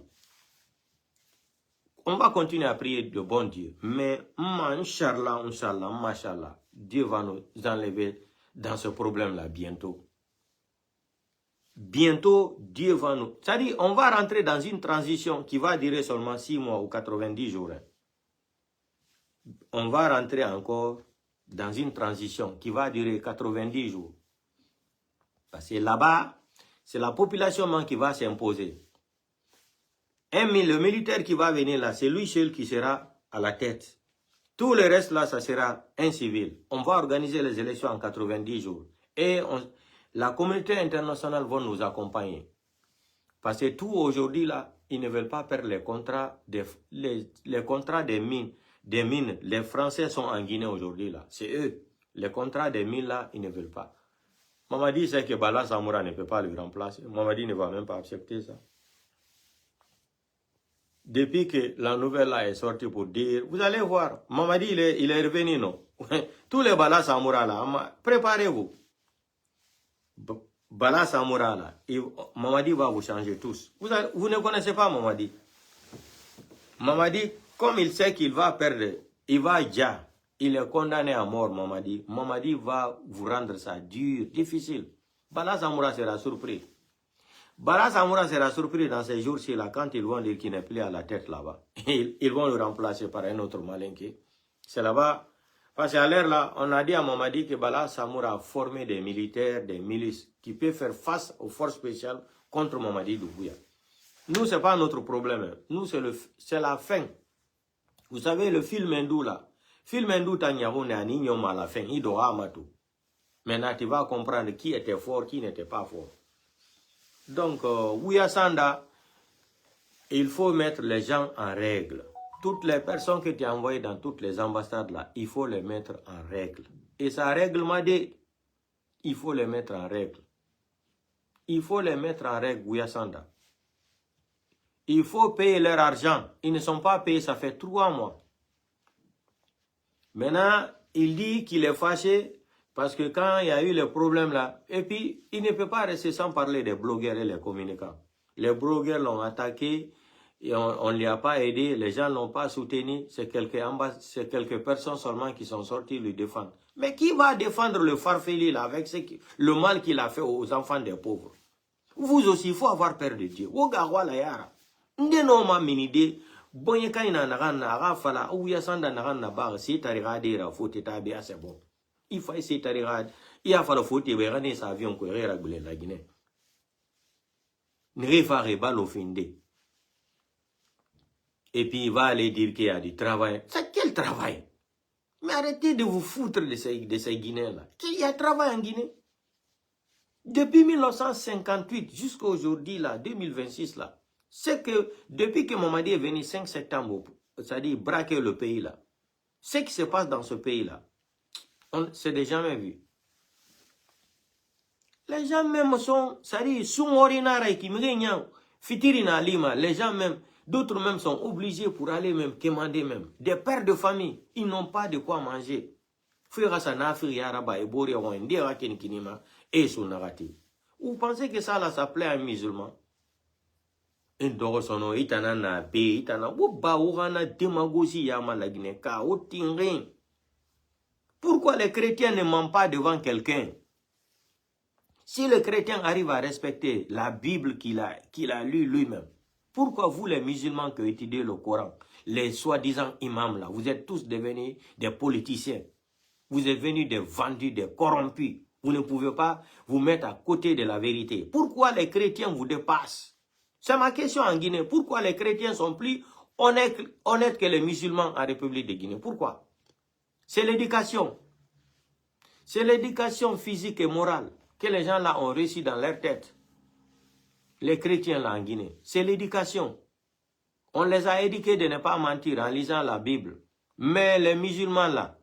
On va continuer à prier de bon Dieu. Mais, Inch'Allah, Machallah, Dieu va nous enlever dans ce problème-là bientôt. Bientôt, Dieu va nous... C'est-à-dire, on va rentrer dans une transition qui va durer seulement 6 mois ou 90 jours. On va rentrer encore dans une transition qui va durer 90 jours. Parce que là-bas, c'est la population qui va s'imposer. Le militaire qui va venir là, c'est lui seul qui sera à la tête. Tout le reste là, ça sera un civil. On va organiser les élections en 90 jours. Et la communauté internationale va nous accompagner. Parce que tout aujourd'hui là, ils ne veulent pas perdre les contrats des mines. Les Français sont en Guinée aujourd'hui là. C'est eux. Les contrats des mines là, ils ne veulent pas. Mamadi sait que Bala Samoura ne peut pas le remplacer. Mamadi ne va même pas accepter ça. Depuis que la nouvelle là est sortie pour dire, vous allez voir, Mamadi il est revenu, non? Tous les Bala Samoura là, préparez-vous. Bala Samoura là, Mamadi va vous changer tous. Vous ne connaissez pas Mamadi. Mamadi, comme il sait qu'il va perdre, il va déjà. Il est condamné à mort, Mamadi. Mamadi va vous rendre ça dur, difficile. Bala Samoura sera surpris. Bala Samoura sera surpris dans ces jours-ci là quand ils vont dire qu'il n'est plus à la tête là-bas. Ils vont le remplacer par un autre malinqué. C'est là-bas. Parce qu'à l'heure là, on a dit à Mamadi que Bala Samoura a formé des militaires, des milices qui peuvent faire face aux forces spéciales contre Mamadi Doumbouya. Nous, ce n'est pas notre problème. Nous, c'est la fin. Vous savez, le film hindou là. Film hindou Tanyahou n'est à Ninyom à la fin. Il doit amatou. Maintenant, tu vas comprendre qui était fort, qui n'était pas fort. Donc, Ouya Sanda, il faut mettre les gens en règle. Toutes les personnes que tu as envoyées dans toutes les ambassades là, il faut les mettre en règle. Et ça règlement dit, il faut les mettre en règle. Il faut les mettre en règle, Ouya Sanda. Il faut payer leur argent. Ils ne sont pas payés, ça fait 3 mois. Maintenant, il dit qu'il est fâché parce que quand il y a eu le problème là, et puis il ne peut pas rester sans parler des blogueurs et les communicants. Les blogueurs l'ont attaqué, et on ne lui a pas aidé, les gens ne l'ont pas soutenu, c'est quelques personnes seulement qui sont sorties lui défendre. Mais qui va défendre le farfeli là avec le mal qu'il a fait aux enfants des pauvres? Vous aussi, il faut avoir peur de Dieu. Bonye kaina nagana aga fala Ouya Sanda nagana ba si tariga dira fote tabia c'est bon. Il faut essayer tariga il a fallu fote be gane sa avion ko rera gule la Guinée. N'refare balofinde. Et puis il va aller dire qu'il y a du travail. C'est quel travail? Mais arrêtez de vous foutre de ces Guinéens-là. Il y a travail en Guinée. Depuis 1958 jusqu'à aujourd'hui, là, 2026, là, c'est que depuis que Mamadi est venu 5 septembre, c'est-à-dire braquer le pays, là, ce qui se passe dans ce pays-là, c'est des jamais vu. Les gens même sont, c'est-à-dire, Soumorinara et Kimignan, Fitirina Lima, les gens même, d'autres même sont obligés pour aller même commander même. Des pères de famille, ils n'ont pas de quoi manger. Vous pensez que ça là, ça plaît à un musulman? Pourquoi les chrétiens ne mentent pas devant quelqu'un? Si le chrétien arrive à respecter la Bible qu'il a lu lui-même, pourquoi vous les musulmans qui étudiez le Coran, les soi-disant imams là, vous êtes tous devenus des politiciens? Vous êtes venus des vendus, des corrompus. Vous ne pouvez pas vous mettre à côté de la vérité. Pourquoi les chrétiens vous dépassent? C'est ma question en Guinée. Pourquoi les chrétiens sont plus honnêtes que les musulmans en République de Guinée? Pourquoi? C'est l'éducation. C'est l'éducation physique et morale que les gens là ont reçu dans leur tête. Les chrétiens là en Guinée. C'est l'éducation. On les a éduqués de ne pas mentir en lisant la Bible. Mais les musulmans là,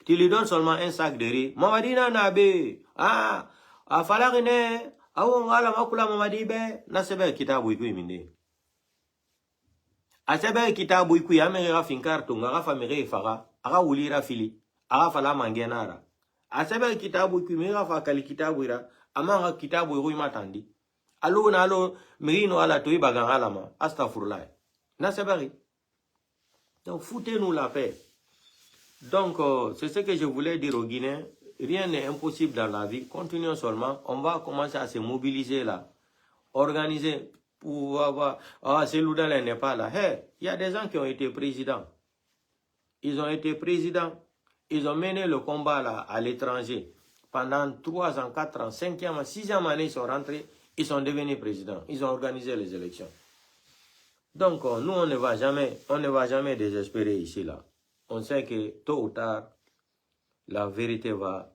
tu lui donnes seulement un sac de riz. Mamadina nabe. Ah, a falagine. Awo ngala makula mamadi be. Na sebe kitabu iku iminde. A sebe kitabu iku ya mere finkar tunga ga famire faga. Aga wulira fili. Aga fala mangenara. A sebe kitabu iku mere fa kali kitabu ira. Amanga kitabu iku imatandi. Alo na alo merino ala toi bagangala ma. Astaghfirullah. Na sebe. Donc foutez-nous la paix. Donc, c'est ce que je voulais dire aux Guinéens. Rien n'est impossible dans la vie. Continuons seulement. On va commencer à se mobiliser là. Organiser pour avoir... Ah, c'est Loudalé n'est pas là. Hey, il y a des gens qui ont été présidents. Ils ont été présidents. Ils ont mené le combat là à l'étranger. Pendant 3 ans, 4 ans, 5e, 6e année, ils sont rentrés. Ils sont devenus présidents. Ils ont organisé les élections. Donc, nous, on ne va jamais désespérer ici là. On sait que tôt ou tard, la vérité va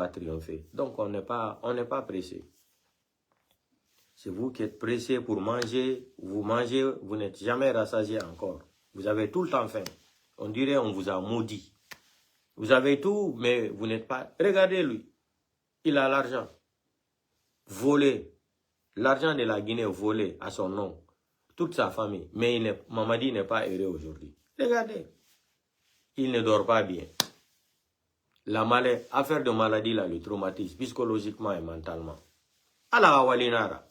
triompher. Donc on n'est pas pressé. C'est vous qui êtes pressé pour manger, vous mangez, vous n'êtes jamais rassasié encore. Vous avez tout le temps faim. On dirait on vous a maudit. Vous avez tout, mais vous n'êtes pas... Regardez lui, il a l'argent. Volé. L'argent de la Guinée volé à son nom. Toute sa famille. Mais Mamadi n'est pas heureux aujourd'hui. Regardez. Il ne dort pas bien. Affaire de maladie là, le traumatise psychologiquement et mentalement. Ala walinara.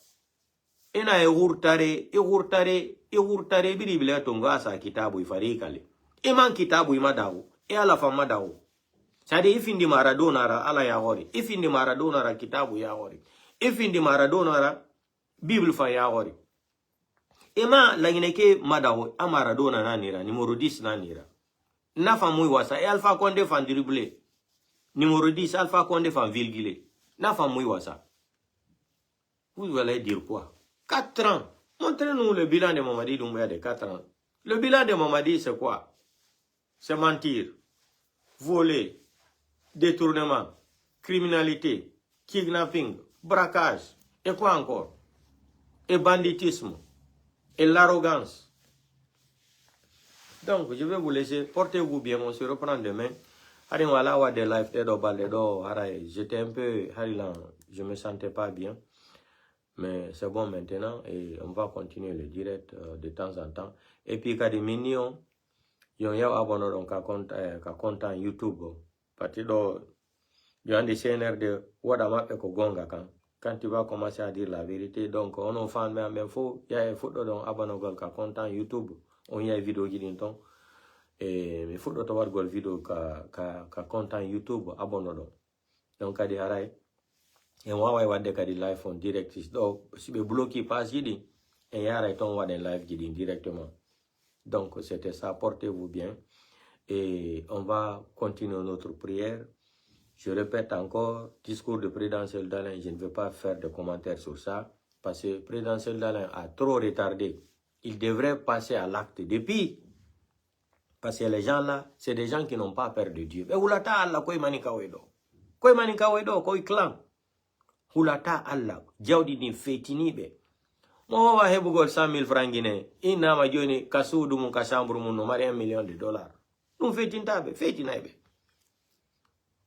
Ena urtare biribile tonga sa kitabu ifarikale. Iman kitabu imadawo. E ala fama dawo. Sadi ifindi Maradona ra ala ya hori. Ifindi Maradona ra kitabu ya hori. Ifindi Maradona ra Bible fa ya hori. Ema lagineke madawo a Maradona nanira, numéro 10 nanira. Nafa mouy wasa, et Alpha Condé fan dribble. Numéro 10, Alpha Condé fan virgule. Nafa mouy wasa. Vous allez dire quoi? 4 ans. Montrez-nous le bilan de Mamadi Doumbouya de 4 ans. Le bilan de Mamadi, c'est quoi? C'est mentir, voler, détournement, criminalité, kidnapping, braquage, et quoi encore? Et banditisme. Et l'arrogance. Donc, je vais vous laisser. Portez-vous bien. On se reprend demain. J'étais un peu... Je ne me sentais pas bien. Mais c'est bon maintenant. Et on va continuer le direct de temps en temps. Et puis, quand des mignons, ils ont abonné donc à compte YouTube. Parce que il y a des CNR de Wadama et Kogonga quand tu vas commencer à dire la vérité. Donc, on a fait même faux. Il y a une photo donc abonné à compte YouTube. On y a une vidéo qui dit donc. Et il faut avoir une vidéo qui compte YouTube abonné donc à des haray. Et moi, je vais faire des live en direct. Donc, si le bloqué passe, je dis, et il y a un live directement. Donc, c'était ça. Portez-vous bien. Et on va continuer notre prière. Je répète encore, discours de présidentiel d'Alain, je ne vais pas faire de commentaires sur ça, parce que le présidentiel d'Alain a trop retardé. Il devrait passer à l'acte depuis. Parce que les gens là, c'est des gens qui n'ont pas peur de Dieu. Mais Hulata Allah, koi manika wedo. Koi manika wedo, koi clan. Hulata Allah, jawdi ni fetini be. Mo wa hebugol 100 000 francs guinéens. Ina ma joni kasudu mu kasambru mu no mari $1 million. Nous fetinta be, fetina be.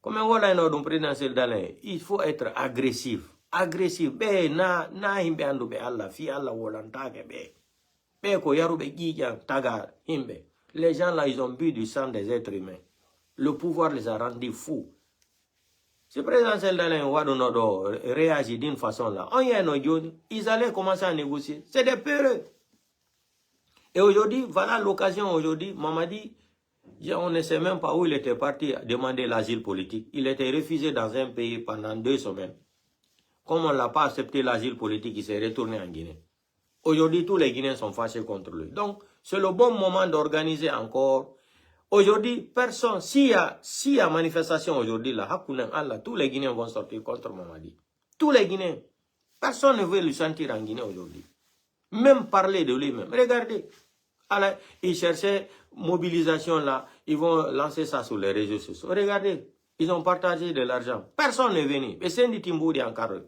Comme voilà un présidentiel d'Alain, il faut être agressif. Agressif. Be na himbe andu be Allah, fi Allah wolantake be. Be ko yaru be gija taga himbe. Les gens là, ils ont bu du sang des êtres humains. Le pouvoir les a rendus fous. Ce présidentiel d'Alain Wadonodo réagit d'une façon là. Ils allaient commencer à négocier. C'est des peureux. Et aujourd'hui, voilà l'occasion aujourd'hui. Mamadi, on ne sait même pas où il était parti demander l'asile politique. Il était refusé dans un pays pendant 2 semaines. Comme on ne l'a pas accepté l'asile politique, il s'est retourné en Guinée. Aujourd'hui, tous les Guinéens sont fâchés contre lui. Donc, c'est le bon moment d'organiser encore. Aujourd'hui, personne, s'il y a manifestation aujourd'hui, là, tous les Guinéens vont sortir contre Mamadi. Tous les Guinéens. Personne ne veut le sentir en Guinée aujourd'hui. Même parler de lui-même. Regardez. Alors, ils cherchaient mobilisation là. Ils vont lancer ça sur les réseaux sociaux. Regardez. Ils ont partagé de l'argent. Personne n'est venu. Et c'est un Timboudi encore.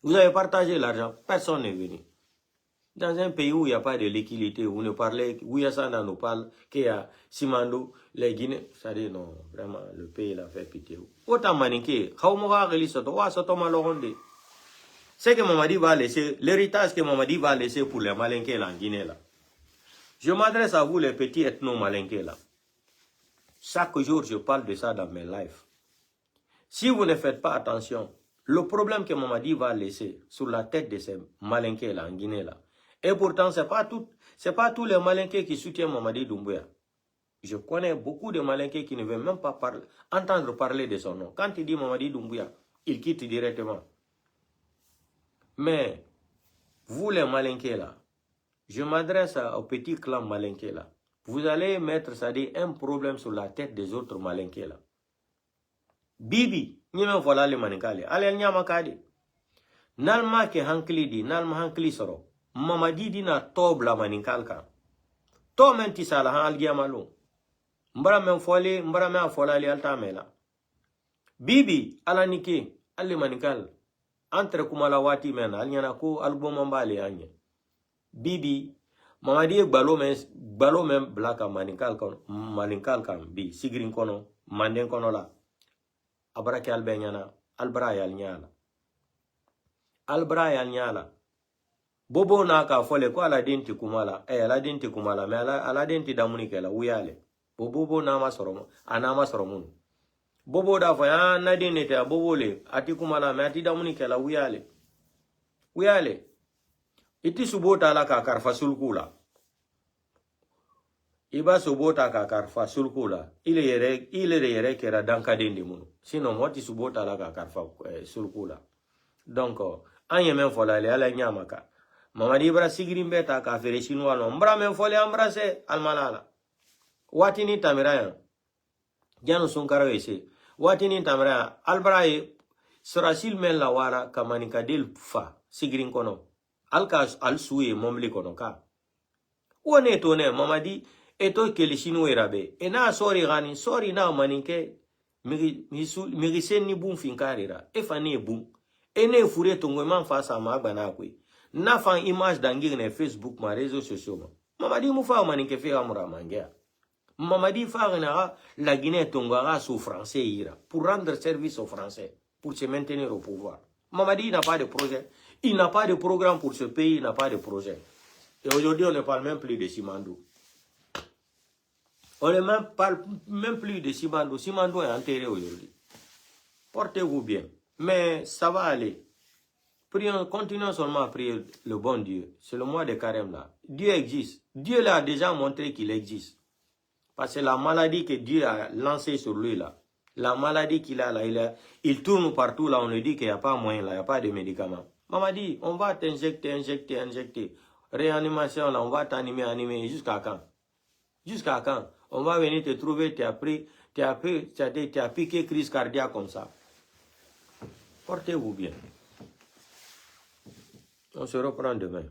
Vous avez partagé l'argent. Personne n'est venu. Dans un pays où il n'y a pas de liquidité, où ne parlez, où Yassanda nous parle, qu'il y a Simandou, les Guinéens, ça dit non, vraiment, le pays l'a fait pitié. Autant maniqué, c'est que Mamadi va laisser, l'héritage que Mamadi va laisser pour les Malinqués en Guinée là. Je m'adresse à vous les petits ethno-Malinqués là. Chaque jour, je parle de ça dans mes lives. Si vous ne faites pas attention, le problème que Mamadi va laisser sur la tête de ces Malinqués là en Guinée là, et pourtant, ce n'est pas tous les Malinqués qui soutiennent Mamadi Doumbouya. Je connais beaucoup de Malinqués qui ne veulent même pas entendre parler de son nom. Quand il dit Mamadi Doumbouya, il quitte directement. Mais, vous les Malinqués là, je m'adresse au petit clan Malinqué là. Vous allez mettre, ça dit, un problème sur la tête des autres Malinqués là. Bibi, ni même voilà les Maninkali. Allez, Nyamakadi. Nalma ke hankli di, nalma hankli soro. Mamadi dina tobla maninkalka. To menti sala han algiamalo. Mbara men foli, mbara men afolali altamela. Bibi ala nike, alle maninkal. Entre kumala wati men, alnyana ko albomambali anye. Bibi, Mamadi gbalo men blaka maninkal kan bi sigrin kono, manden kono la. Abrake albenyana, albra yal nyala. Albra yal nyala. Bobo naka fole ko ala denti kumala ala denti kumala me ala denti damunike la uyale bobo na masoromo anama soromun bobo da fa na denete bobo le ati kumala me ati damunike la uyale iti subota la ka karfa sulkula iba subota ka karfa sulkula ile yere kera danka dendi mun sino moti subota la ka karfa sulkula donc anye men fola le ala nyamaka Mamadi bra sigirin beta ka fere chinois no mbra men fole embrasser almalala watini tamira janu sunkara wese watini tamira albraye surasil men la wara kamanika del fa sigirin kono alka al suye momli kono ka wone to ne Mamadi eto ke le chinois rabe ena sori gani sori na maninke miri senni bun finkarira e fane bun ene fure tongo man fa sa magbana kwe na fan image d'angir na Facebook ma réseaux sociaux. Mamadi moufa maninke fe amura mangea. Mamadi fa la Guinée tongara sous français ira pour rendre service aux Français, pour se maintenir au pouvoir. Mamadi n'a pas de projet, il n'a pas de programme pour ce pays, il n'a pas de projet. Et aujourd'hui on ne parle même plus de Simandou. On ne parle même plus de Simandou. Simandou est enterré aujourd'hui. Portez-vous bien, mais ça va aller. Prions, continuons seulement à prier le bon Dieu. C'est le mois de Carême là. Dieu existe. Dieu l'a déjà montré qu'il existe. Parce que la maladie que Dieu a lancée sur lui là, la maladie qu'il a là, il tourne partout là, on lui dit qu'il n'y a pas moyen là, il n'y a pas de médicaments. Maman dit, on va t'injecter. Réanimation là, on va t'animer, jusqu'à quand? Jusqu'à quand? On va venir te trouver, tu as piqué crise cardiaque comme ça. Portez-vous bien. On se reprend demain.